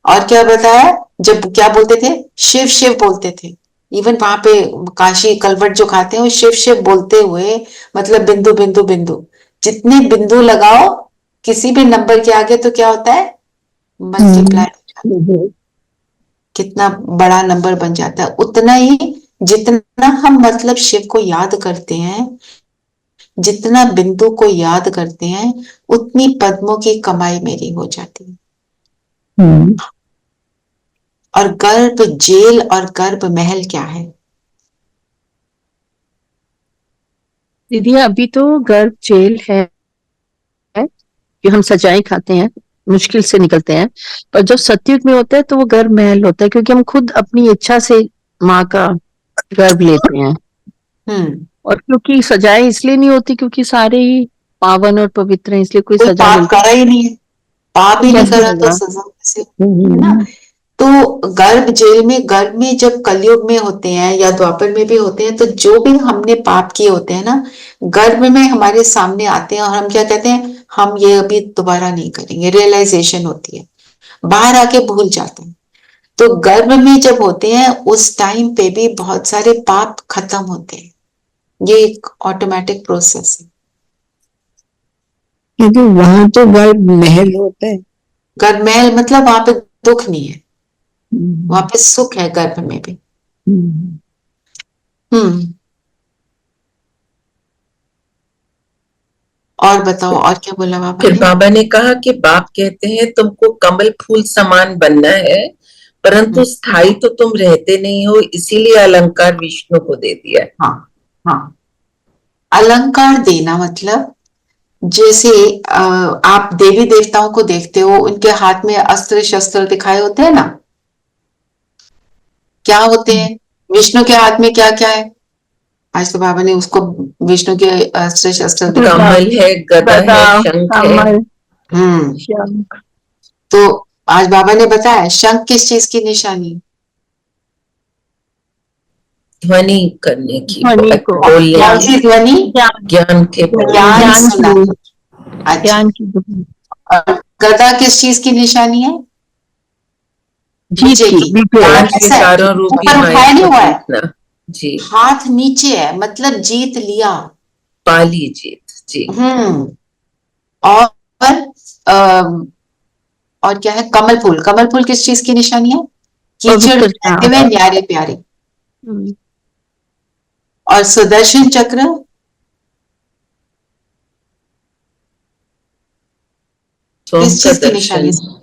और क्या बताया, जब क्या बोलते थे, शिव शिव बोलते थे, इवन वहां पे काशी कलवट जो खाते हैं वो शिव शिव बोलते हुए, मतलब बिंदु बिंदु बिंदु, जितने बिंदु लगाओ किसी भी नंबर के आगे तो क्या होता है, मल्टीप्लाई, कितना बड़ा नंबर बन जाता है। उतना ही जितना हम मतलब शिव को याद करते हैं, जितना बिंदु को याद करते हैं, उतनी पद्मों की कमाई मेरी हो जाती है। और गर्भ जेल और गर्भ महल क्या है? दीदी अभी तो गर्भ जेल है कि हम सजाएं खाते हैं, मुश्किल से निकलते हैं, पर जब सतयुग में होता है तो वो गर्भ महल होता है, क्योंकि हम खुद अपनी इच्छा से माँ का गर्भ लेते हैं। और क्योंकि सजाएं इसलिए नहीं होती क्योंकि सारे ही पावन और पवित्र हैं, इसलिए कोई सजा पाप करा ही नहीं है, पाप ही नहीं करा तो सजा कैसे, है ना? तो गर्भ जेल में, गर्भ में जब कलयुग में होते हैं या द्वापर में भी होते हैं, तो जो भी हमने पाप किए होते हैं ना, गर्भ में हमारे सामने आते हैं, और हम क्या कहते हैं, हम ये अभी दोबारा नहीं करेंगे, रियलाइजेशन होती है, बाहर आके भूल जाते हैं। तो गर्भ में जब होते हैं उस टाइम पे भी बहुत सारे पाप खत्म होते हैं, ये एक ऑटोमेटिक प्रोसेस है। क्योंकि वहां तो गर्भ महल होता है। गर्भ महल मतलब वहां पे दुख नहीं है, वहां पे सुख है गर्भ में भी। हम्म। और बताओ, और क्या बोला बाबा फिर ने? बाबा ने कहा कि बाप कहते हैं तुमको कमल फूल समान बनना है, परंतु स्थायी तो तुम रहते नहीं हो, इसीलिए अलंकार विष्णु को दे दिया है। हाँ हाँ, अलंकार देना मतलब जैसे आप देवी देवताओं को देखते हो, उनके हाथ में अस्त्र शस्त्र दिखाए होते हैं ना, क्या होते हैं? विष्णु के हाथ में क्या क्या है? आज तो बाबा ने उसको विष्णु के अस्त्र शस्त्र दिखाए। कमल है, गदा गदा, है, शंख है। कमल, हम्म। शंख। तो आज बाबा ने बताया शंख किस चीज की निशानी? ध्वनि करने की, ध्वनि को, बोलने कौन की, सी ध्वनि? ज्ञान के बोलने ज्ञान ज्ञान सुना। की, अच्छा, ज्ञान की ध्वनि। और गदा किस चीज की निशानी है? जीत नीचे की, की। विजय। हाथ ज्ञान के कैसा है? चारों रूपी ऊपर माया उठाया नहीं को हुआ है, जीतना। जी, हाथ नीचे है, मतलब जीत लिया। पाली जीत। जी, और अम, और क्या है? कमल फूल। कमल फूल किस चीज की निशानी है? कीचड़ में पवित्रता। रहते हुए न्यारे प्यारे। हम्म, और सुदर्शन चक्र सोम किस का चीज की निशानी दर्शन। है?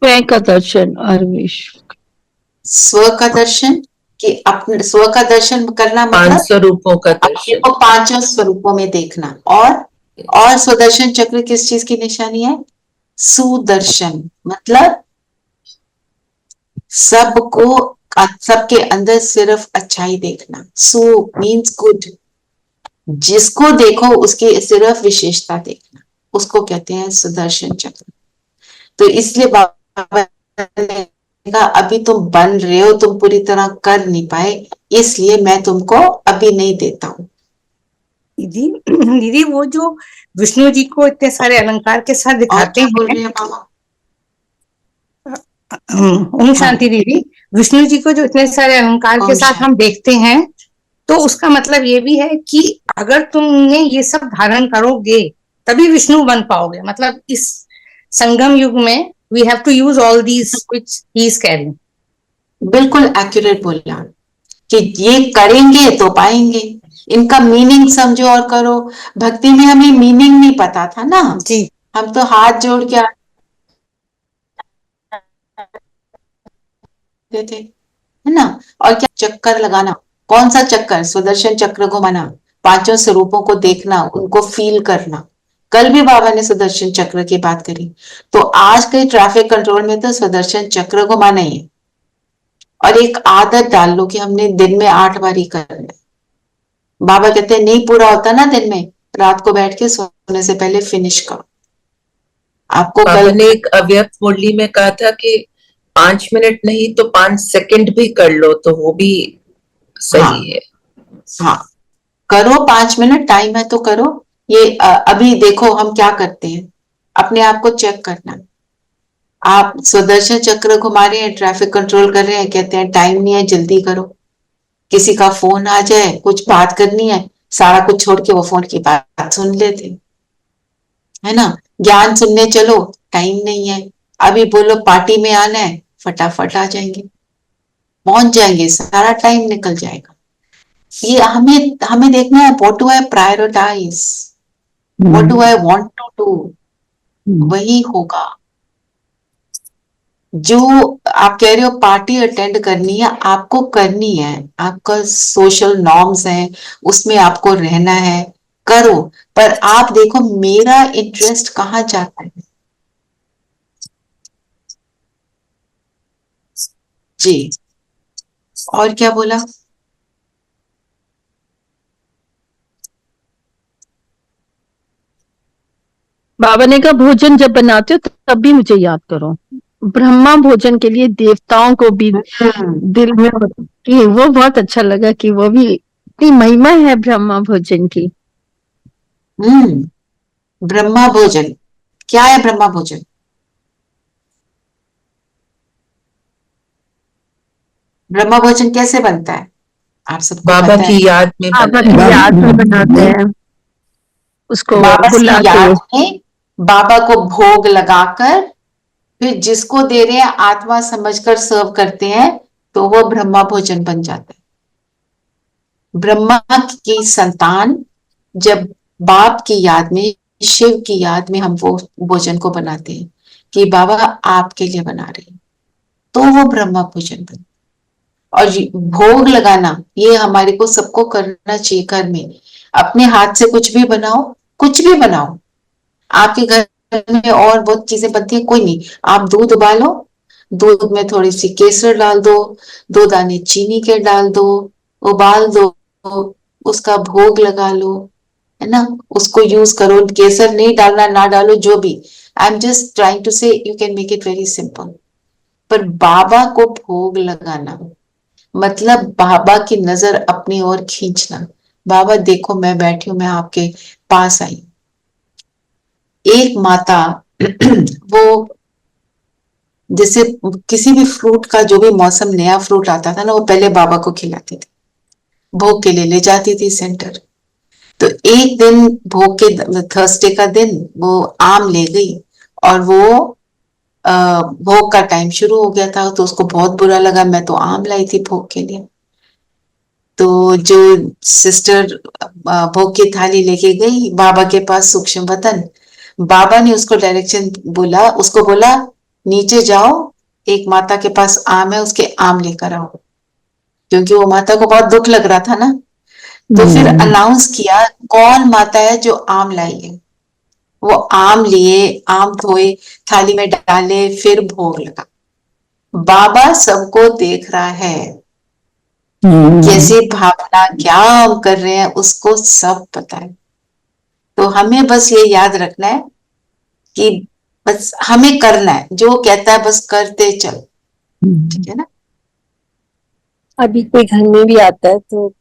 स्वयं का दर्शन और विश्व। स्व का दर्शन, कि अपने स्व का दर्शन करना पांच मतलब स्वरूपों का अपने दर्शन। को पांचों स्वरूपों में देखना। और सुदर्शन चक्र किस चीज की निशानी है? सुदर्शन मतलब सबको, सबके अंदर सिर्फ अच्छाई देखना। सु मीन्स गुड, जिसको देखो उसकी सिर्फ विशेषता देखना, उसको कहते हैं सुदर्शन चक्र। तो इसलिए बाबा ने कहा अभी तुम बन रहे हो, तुम पूरी तरह कर नहीं पाए, इसलिए मैं तुमको अभी नहीं देता हूँ। दीदी दीदी वो जो विष्णु जी को इतने सारे अलंकार के साथ और दिखाते क्या बोल हैं, रहे हैं बाबा? ओम शांति दीदी, विष्णु जी को जो इतने सारे अलंकार के ओम साथ हम देखते हैं, तो उसका मतलब ये भी है कि अगर तुमने ये सब धारण करोगे तभी विष्णु बन पाओगे। मतलब इस संगम युग में we have to use all these which he is carrying. बिल्कुल एक्यूरेट बोला कि ये करेंगे तो पाएंगे। इनका मीनिंग समझो और करो। भक्ति में हमें मीनिंग नहीं पता था ना, जी, हम तो हाथ जोड़ के आते थे, है ना? और क्या चक्कर लगाना? कौन सा चक्कर? सुदर्शन चक्र घुमाना, पांचों स्वरूपों को देखना, उनको फील करना। कल भी बाबा ने सुदर्शन चक्र की बात करी, तो आज के ट्रैफिक कंट्रोल में तो सुदर्शन चक्र घुमाना ही है। और एक आदत डाल लो कि हमने दिन में 8 बार ही करना है। बाबा कहते हैं नहीं पूरा होता ना दिन में, रात को बैठ के सोने से पहले फिनिश करो। आपको बाबा कल, ने एक अव्यक्त मुरली में कहा था कि 5 मिनट नहीं तो 5 सेकंड भी कर लो तो वो भी हाँ सही है। हाँ, करो 5 मिनट, टाइम है तो करो। ये अभी देखो हम क्या करते हैं, अपने आप को चेक करना। आप सुदर्शन चक्र घुमा रहे हैं, ट्रैफिक कंट्रोल कर रहे हैं, कहते हैं टाइम नहीं है जल्दी करो। किसी का फोन आ जाए, कुछ बात करनी है, सारा कुछ छोड़ के वो फोन की बात सुन लेते हैं, है ना? ज्ञान सुनने चलो, टाइम नहीं है। अभी बोलो पार्टी में आना है, फटाफट आ जाएंगे, पहुंच जाएंगे, सारा टाइम निकल जाएगा। ये हमें हमें देखना है, what do I prioritise, what do I want to do, वही होगा। जो आप कह रहे हो पार्टी अटेंड करनी है, आपको करनी है, आपका सोशल नॉर्म्स है, उसमें आपको रहना है, करो। पर आप देखो मेरा इंटरेस्ट कहाँ जाता है। जी, और क्या बोला? बाबा ने कहा भोजन जब बनाते हो तब भी मुझे याद करो। ब्रह्मा भोजन के लिए देवताओं को भी दिल में कि वो बहुत अच्छा लगा कि वो भी इतनी महिमा है ब्रह्मा भोजन की। ब्रह्मा भोजन क्या है? ब्रह्मा भोजन, ब्रह्मा भोजन कैसे बनता है? आप सबको बाबा पता है। की याद में बाबा बनाया। की याद में बनाते हैं उसको बाबा बुला की के। याद में बाबा को भोग लगाकर फिर जिसको दे रहे हैं आत्मा समझकर सर्व करते हैं, तो वो ब्रह्मा भोजन बन जाता है। ब्रह्मा की संतान जब बाप की याद में, शिव की याद में हम वो भोजन को बनाते हैं कि बाबा आपके लिए बना रहे हैं, तो वो ब्रह्मा भोजन बनता। और भोग लगाना ये हमारे को सबको करना चाहिए घर में। अपने हाथ से कुछ भी बनाओ, कुछ भी बनाओ। आपके घर में और बहुत चीजें बनती है, कोई नहीं, आप दूध उबालो, दूध में थोड़ी सी केसर डाल दो, 2 दाने चीनी के डाल दो, उबाल दो, उसका भोग लगा लो, है ना, उसको यूज करो। केसर नहीं डालना, ना डालो, जो भी। I am just trying to say you can make it very simple. पर बाबा को भोग लगाना मतलब बाबा की नजर अपनी ओर खींचना। बाबा देखो मैं बैठी हूं, मैं आपके पास आई। एक माता वो जैसे किसी भी फ्रूट का, जो भी मौसम नया फ्रूट आता था ना, वो पहले बाबा को खिलाती थी, भोग के लिए ले जाती थी सेंटर। तो एक दिन भोग के थर्सडे का दिन वो आम ले गई, और वो भोग का टाइम शुरू हो गया था, तो उसको बहुत बुरा लगा, मैं तो आम लाई थी भोग के लिए। तो जो सिस्टर भोग की थाली लेके गई बाबा के पास सूक्ष्म वतन, बाबा ने उसको डायरेक्शन बोला, उसको बोला नीचे जाओ, एक माता के पास आम है, उसके आम लेकर आओ, क्योंकि वो माता को बहुत दुख लग रहा था ना। तो फिर अनाउंस किया कौन माता है जो आम लाई है। वो आम लिए, आम धोए, थाली में डाले, फिर भोग लगा। बाबा सबको देख रहा है, कैसे भावना क्या हम कर रहे हैं, उसको सब पता है। तो हमें बस ये याद रखना है कि बस हमें करना है, जो कहता है बस करते चल, ठीक है ना। अभी कोई घर में भी आता है तो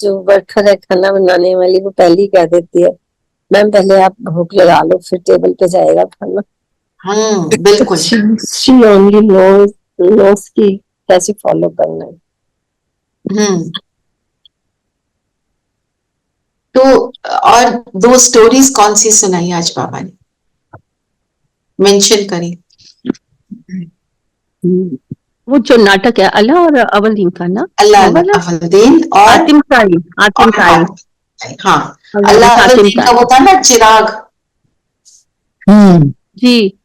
जो वर्कर है खाना बनाने वाली, वो पहले ही कह देती है मैम पहले आप भोग लगा लो, फिर टेबल पे जाएगा खाना। बिल्कुल। शी ओनली नोस की कैसे फॉलो करना है। तो और 2 स्टोरीज कौन सी सुनाई आज बाबा ने, मेंशन करी। वो जो नाटक है अल्लाह और अवलीन का ना, अल्लाह अवलीन और आतिम साई, आतिम साई। हाँ, अल्लाह अवलीन का वो था ना चिराग। जी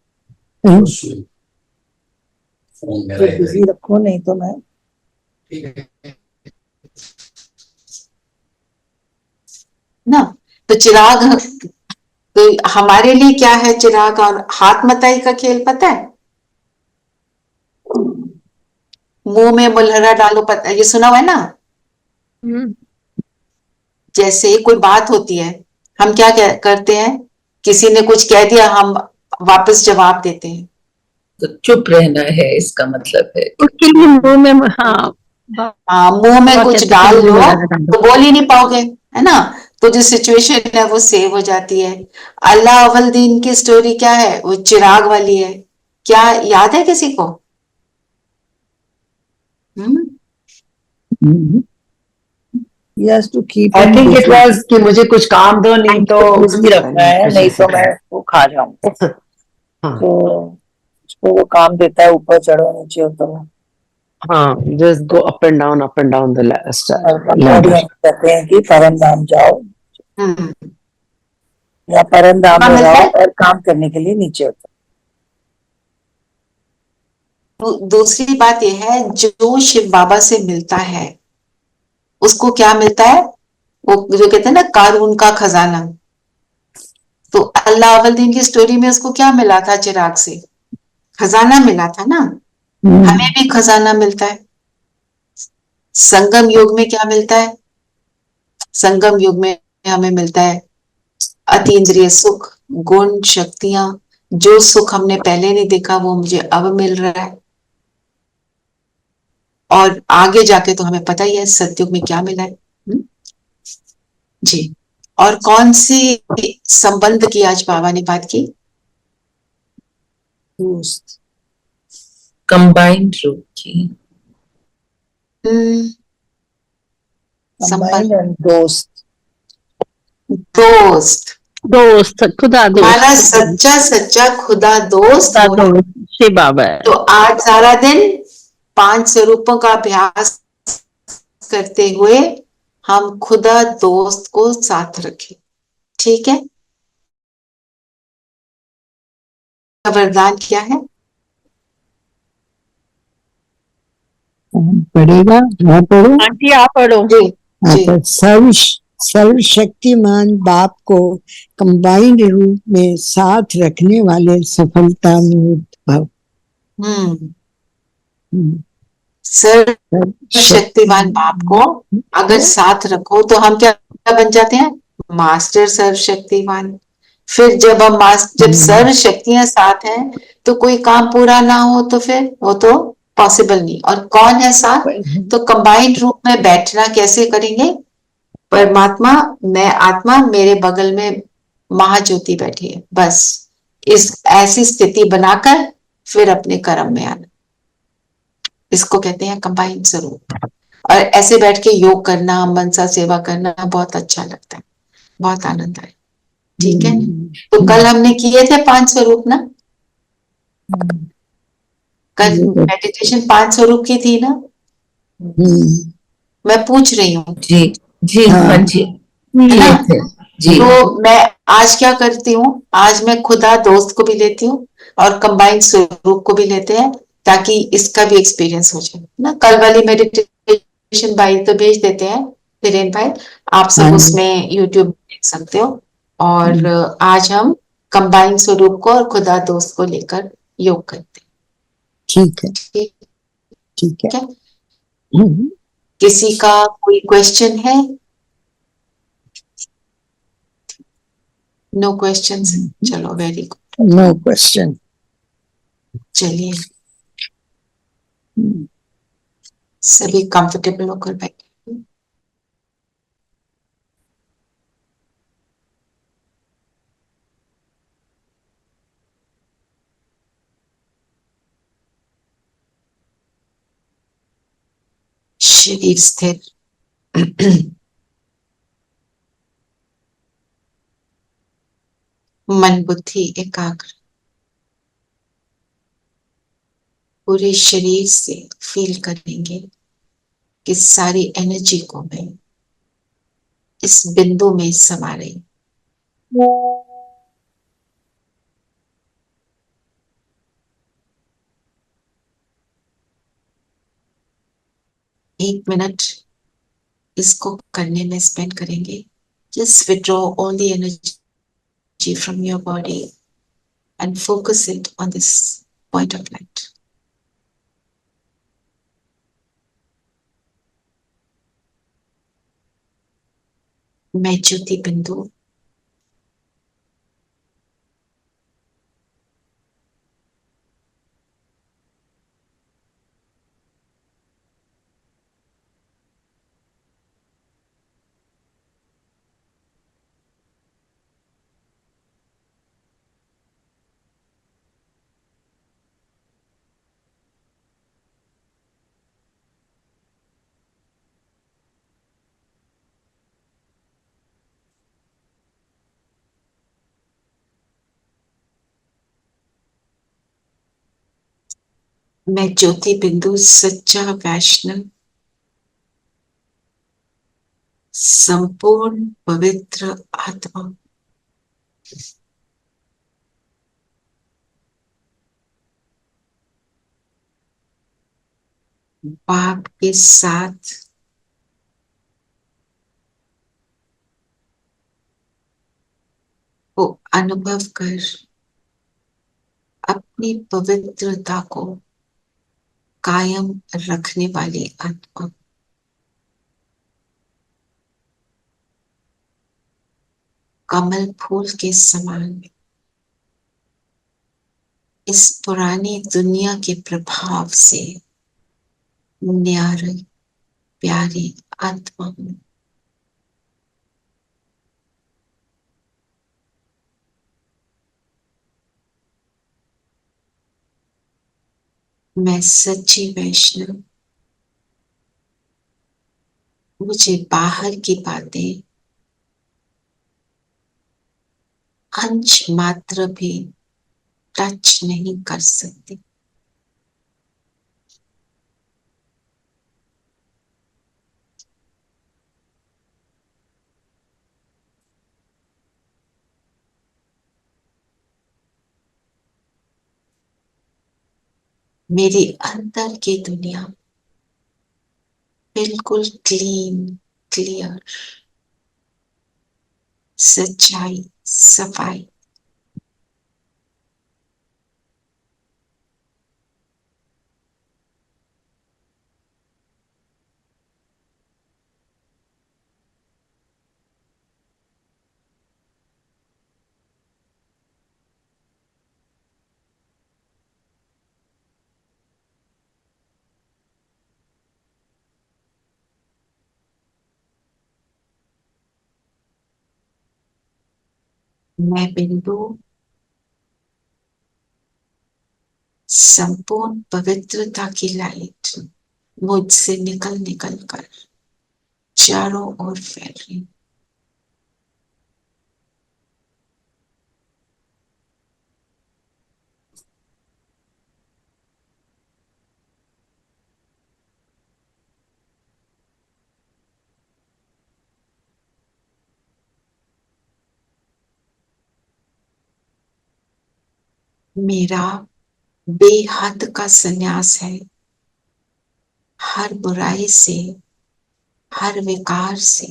बिजी रखो, नहीं तो मैं ना। तो चिराग, तो हमारे लिए क्या है चिराग और हाथ मताई का खेल पता है? मुंह में मुलहरा डालो, पता, ये सुना हुआ है ना। जैसे कोई बात होती है, हम क्या करते हैं, किसी ने कुछ कह दिया, हम वापस जवाब देते हैं। तो चुप रहना है इसका मतलब है। उसके लिए मुंह में मुंह में कुछ डाल लो तो बोल ही नहीं पाओगे, है ना। तो जो सिचुएशन है वो सेव हो जाती है। अल्लाह अव्वल दीन की स्टोरी क्या है, वो चिराग वाली है। क्या याद है किसी को? Yes, to keep I him think it busy. Was कि मुझे कुछ काम दो, नहीं तो बिजी रखना है, नहीं तो मैं वो खा जाऊंगा। तो उसको वो काम देता है, ऊपर चढ़ो नीचे उतरो। हाँ, just go up and down the ladder. कहते हैं कि परम धाम जाओ या परम धाम में जाओ और काम करने के लिए नीचे उतरो। दूसरी बात यह है, जो शिव बाबा से मिलता है उसको क्या मिलता है, वो जो कहते हैं ना कारून का खजाना। तो अल्लाह अव्वल दीन की स्टोरी में उसको क्या मिला था, चिराग से खजाना मिला था ना। हमें भी खजाना मिलता है। संगम युग में क्या मिलता है, संगम युग में हमें मिलता है अतीन्द्रिय सुख, गुण, शक्तियां। जो सुख हमने पहले नहीं देखा वो मुझे अब मिल रहा है। और आगे जाके तो हमें पता ही है सतयुग में क्या मिला है। जी, और कौन सी संबंध की आज बाबा ने बात की? कंबाइंड रूप की। संबंध, दोस्त, दोस्त, दोस्त, खुदा दोस्त, हमारा सच्चा सच्चा खुदा दोस्त शिव बाबा है। तो आज सारा दिन 5 स्वरूपों का अभ्यास करते हुए हम खुदा दोस्त को साथ रखें। ठीक है, वरदान क्या है? पढ़ेगा, मैं पढ़ू? आंटी आप पढ़ो। जी जी। अच्छा, सर्वशक्तिमान बाप को कंबाइंड रूप में साथ रखने वाले सफलता मूर्त भव। सर्वशक्तिमान बाप को अगर साथ रखो तो हम क्या बन जाते हैं? मास्टर सर्वशक्तिमान। फिर जब हम जब सर्व शक्तियां साथ हैं तो कोई काम पूरा ना हो तो फिर वो तो पॉसिबल नहीं। और कौन है साथ? तो कंबाइंड रूप में बैठना कैसे करेंगे? परमात्मा, मैं आत्मा, मेरे बगल में महाज्योति बैठी है, बस इस ऐसी स्थिति बनाकर फिर अपने कर्म में आना, इसको कहते हैं कंबाइंड स्वरूप। और ऐसे बैठ के योग करना, मनसा सेवा करना बहुत अच्छा लगता है, बहुत आनंद आए। ठीक है, तो कल हमने किए थे 5 स्वरूप ना, कल मेडिटेशन 5 स्वरूप की थी ना, मैं पूछ रही हूँ। जी जी हाँ जी, है ना? किए थे जी। तो मैं आज क्या करती हूँ, आज मैं खुदा दोस्त को भी लेती हूँ और कंबाइंड स्वरूप को भी लेते हैं, ताकि इसका भी एक्सपीरियंस हो जाए ना। कल वाली मेडिटेशन भाई तो भेज देते हैं, धीरेन भाई, आप सब उसमें यूट्यूब देख सकते हो। और आज हम कंबाइंड स्वरूप को और खुदा दोस्त को लेकर योग करते हैं। ठीक है, ठीक ठीक है। है, किसी का कोई क्वेश्चन है? नो क्वेश्चंस, चलो वेरी गुड, नो क्वेश्चन। चलिए सभी कंफर्टेबल होकर बैठे। शरीर स्थिर, मन बुद्धि एकाग्र, पूरे शरीर से फील करेंगे कि सारी एनर्जी को मैं इस बिंदु में समा रही। 1 मिनट इसको करने में स्पेंड करेंगे। Just withdraw all the energy from your body and focus it on this point of light. मैं ज्योति बिंदु मैं ज्योति बिंदु सच्चा वैष्णव संपूर्ण पवित्र आत्मा बाप के साथ को अनुभव कर अपनी पवित्रता को कायम रखने वाली आत्मा कमल फूल के समान इस पुरानी दुनिया के प्रभाव से न्यारी प्यारी आत्मा हूं। मैं सच्ची वैष्णव, मुझे बाहर की बातें अंश मात्र भी टच नहीं कर सकती। मेरे अंदर की दुनिया बिल्कुल क्लीन, क्लियर, सच्चाई, सफाई। मैं बिंदु संपूर्ण पवित्रता की लाइट मुझसे निकल निकल कर चारों ओर फैल रही। मेरा बेहद का संन्यास है हर बुराई से, हर विकार से।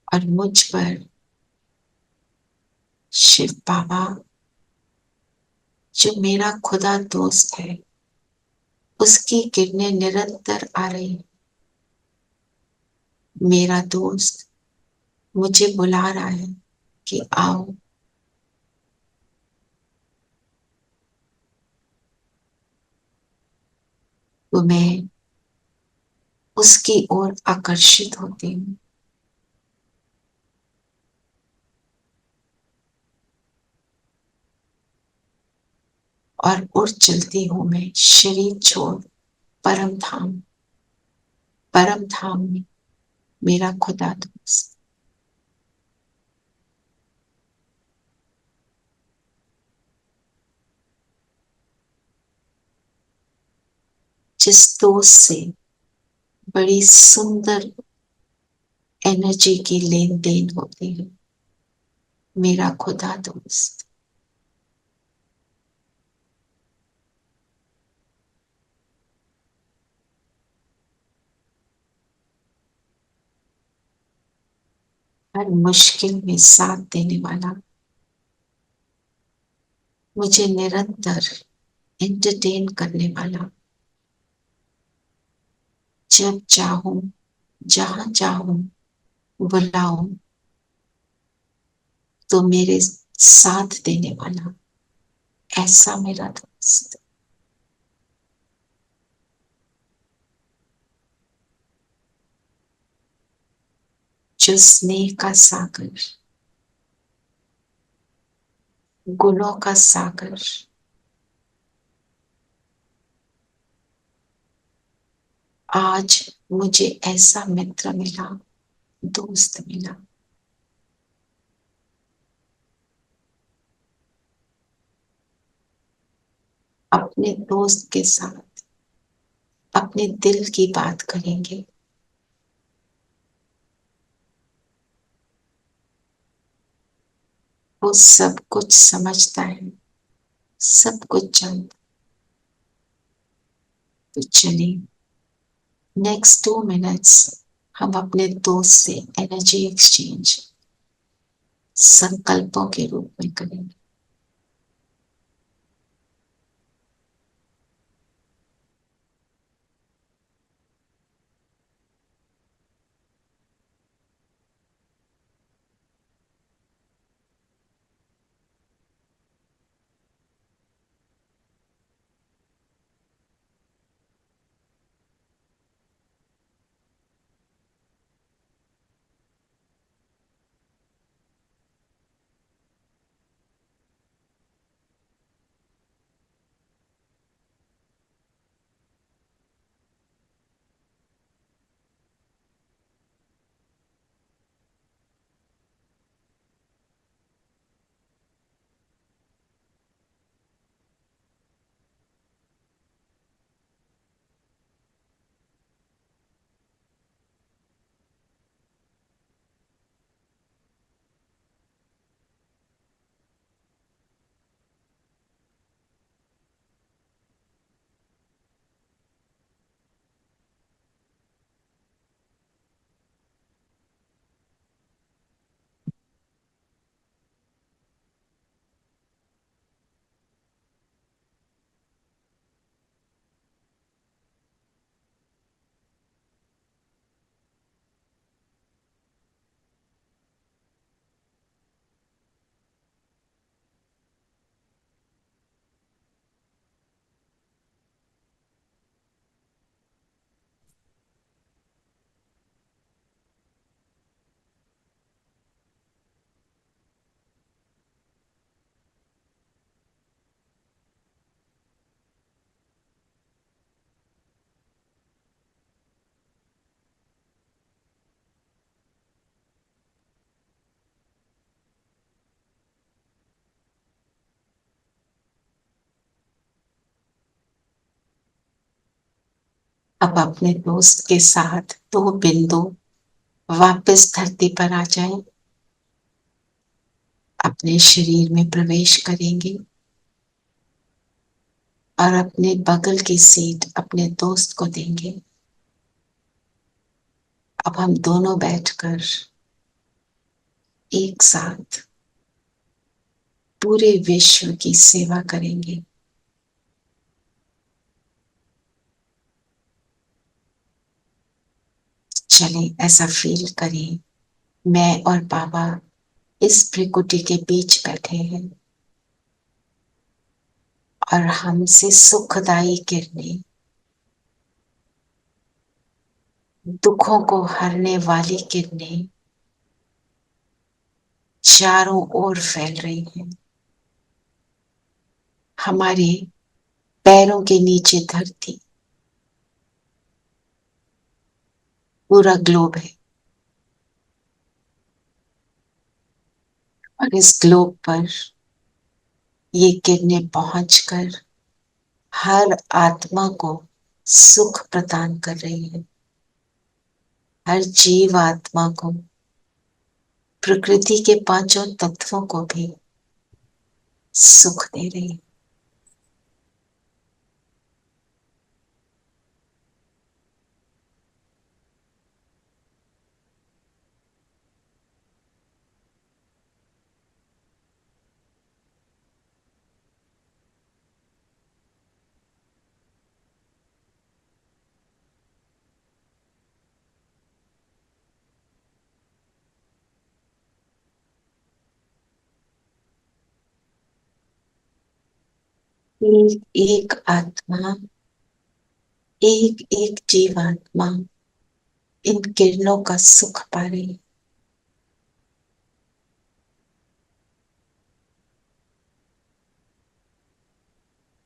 और मुझ पर शिव बाबा जो मेरा खुदा दोस्त है उसकी किरणें निरंतर आ रही हैं। मेरा दोस्त मुझे बुला रहा है कि आओ, तो मैं उसकी ओर आकर्षित होती हूँ। और उड़ चलती हूँ मैं शरीर छोड़ परम धाम। परम धाम में मेरा खुदा दोस्त जिस दोस्त से बड़ी सुंदर एनर्जी की लेन देन होती है, मेरा खुदा दोस्त। हर मुश्किल में साथ देने वाला, मुझे निरंतर एंटरटेन करने वाला, जब चाहूं जहां चाहूं बुलाऊं तो मेरे साथ देने वाला, ऐसा मेरा दोस्त। जो स्नेह का सागर, गुणों का सागर, आज मुझे ऐसा मित्र मिला, दोस्त मिला। अपने दोस्त के साथ अपने दिल की बात करेंगे। वो सब कुछ समझता है, सब कुछ जानता। तो चलिए नेक्स्ट 2 मिनट्स हम अपने दोस्त से एनर्जी एक्सचेंज संकल्पों के रूप में करेंगे। अब अपने दोस्त के साथ 2 बिंदु वापस धरती पर आ जाएं, अपने शरीर में प्रवेश करेंगे और अपने बगल की सीट अपने दोस्त को देंगे। अब हम दोनों बैठकर एक साथ पूरे विश्व की सेवा करेंगे। चलें, ऐसा फील करें, मैं और बाबा इस त्रिकुटी के बीच बैठे हैं और हमसे सुखदायी किरणें, दुखों को हरने वाली किरणें चारों ओर फैल रही हैं। हमारे पैरों के नीचे धरती पूरा ग्लोब है और इस ग्लोब पर ये किरणें पहुंचकर हर आत्मा को सुख प्रदान कर रही है, हर जीव आत्मा को, प्रकृति के 5 तत्वों को भी सुख दे रही है। एक एक आत्मा, एक एक जीवात्मा इन किरणों का सुख पा रही है।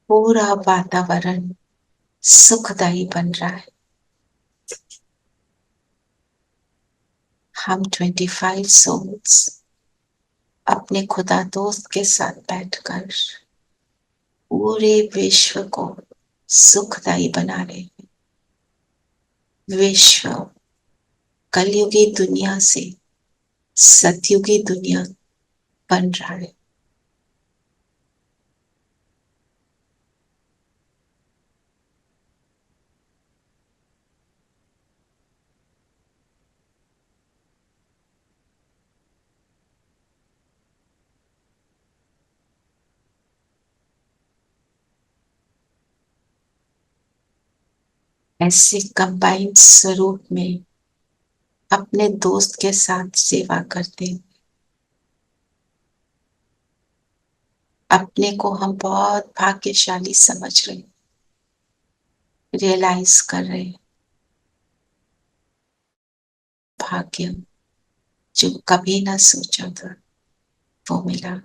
पूरा वातावरण सुखदायी बन रहा है। हम 25 सोल्स अपने खुदा दोस्त के साथ बैठकर पूरे विश्व को सुखदायी बना रहे हैं। विश्व कलयुगी दुनिया से सतयुगी दुनिया बन रहा है। ऐसे कंबाइंड स्वरूप में अपने दोस्त के साथ सेवा करते हैं। अपने को हम बहुत भाग्यशाली समझ रहे हैं, रियलाइज कर रहे हैं। भाग्य जो कभी ना सोचा था वो मिला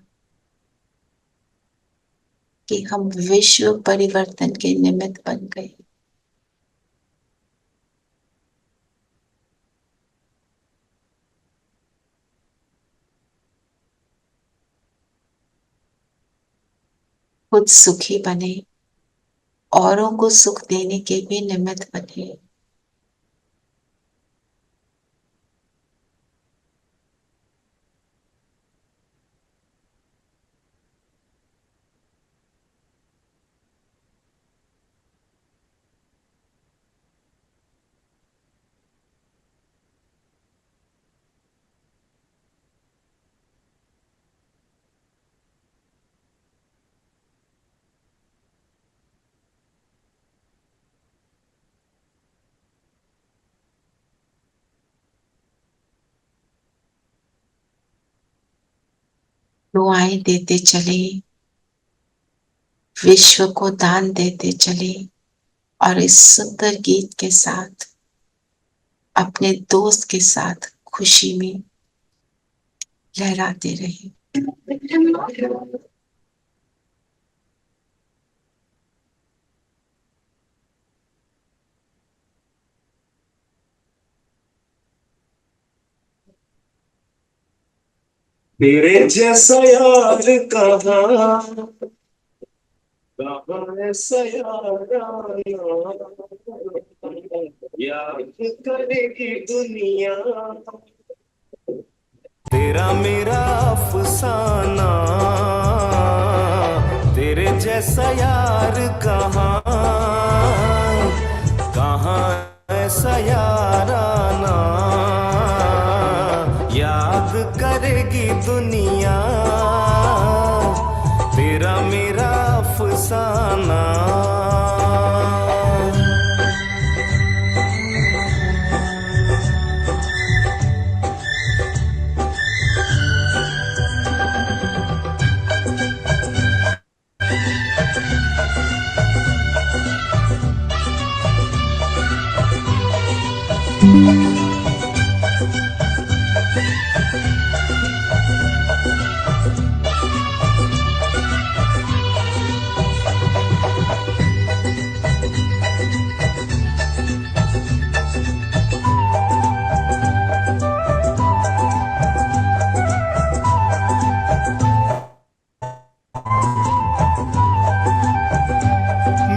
कि हम विश्व परिवर्तन के निमित्त बन गए। खुद सुखी बने, औरों को सुख देने के भी निमित्त बने। दुआएं देते चले, विश्व को दान देते चले और इस सुंदर गीत के साथ अपने दोस्त के साथ खुशी में लहराते रहे। तेरे जैसा यार कहाँ ऐसा यार आया। याद करेगी दुनिया तेरा मेरा अफसाना, तेरे जैसा यार कहाँ कहाँ ऐसा याराना, याद करेगी दुनिया तेरा मेरा अफसाना।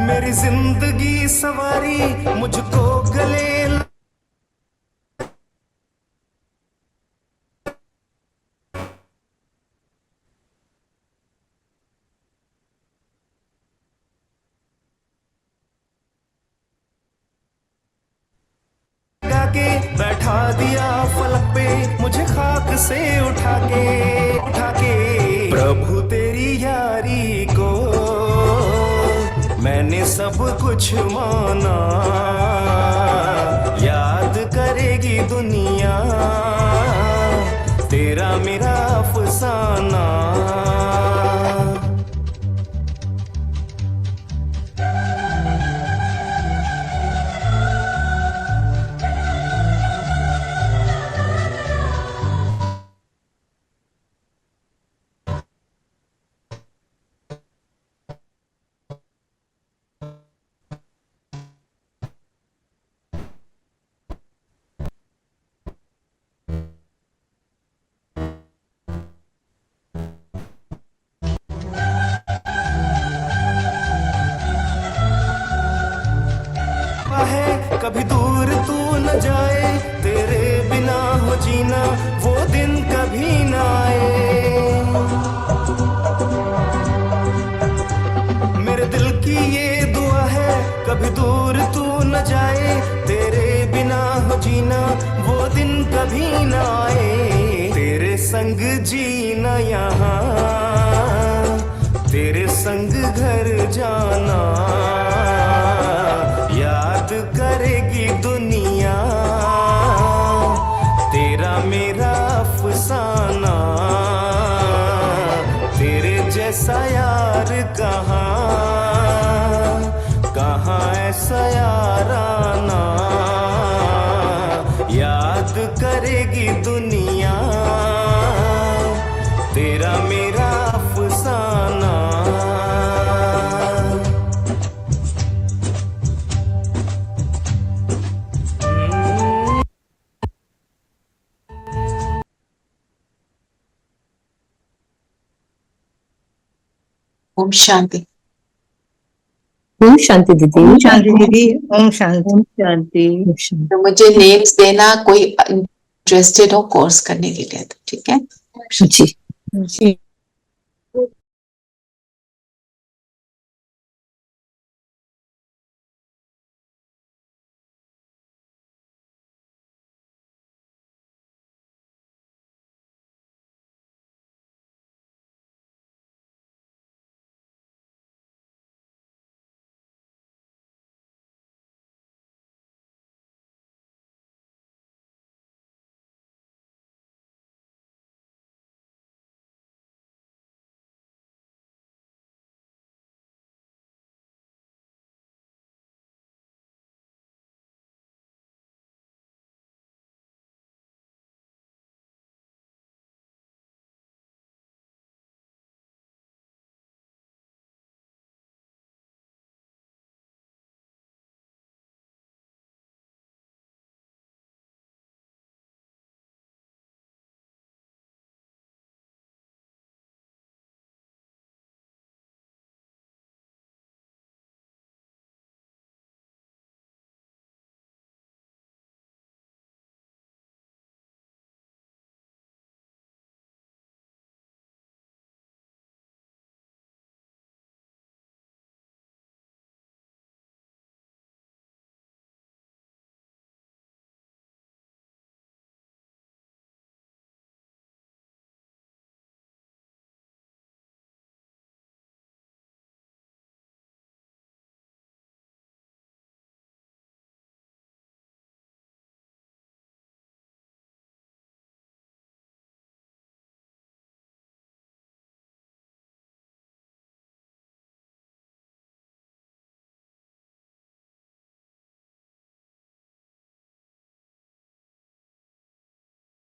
मेरी जिंदगी सवारी मुझको गले लगा के बैठा दिया फलक पे, मुझे खाक से उठा के प्रभु तेरी यारी को मैंने सब कुछ माना, याद करेगी दुनिया तेरा मेरा अफसाना। है कभी दूर तू न जाए, तेरे बिना हो जीना वो दिन कभी न आए। मेरे दिल की ये दुआ है कभी दूर तू न जाए, तेरे बिना हो जीना वो दिन कभी न आए। तेरे संग जीना यहाँ, तेरे संग घर जाना, याद करेगी दुनिया तेरा मेरा अफसाना। तेरे जैसा यार कहाँ कहाँ ऐसा याराना, याद करेगी दुनिया तेरा मेरा अफसाना। ओम शांति। ओम शांति दीदी। ओम शांति दीदी। ओम शांति। ओम शांति। तो मुझे नेम्स देना कोई इंटरेस्टेड हो कोर्स करने के लिए, तो ठीक है जी।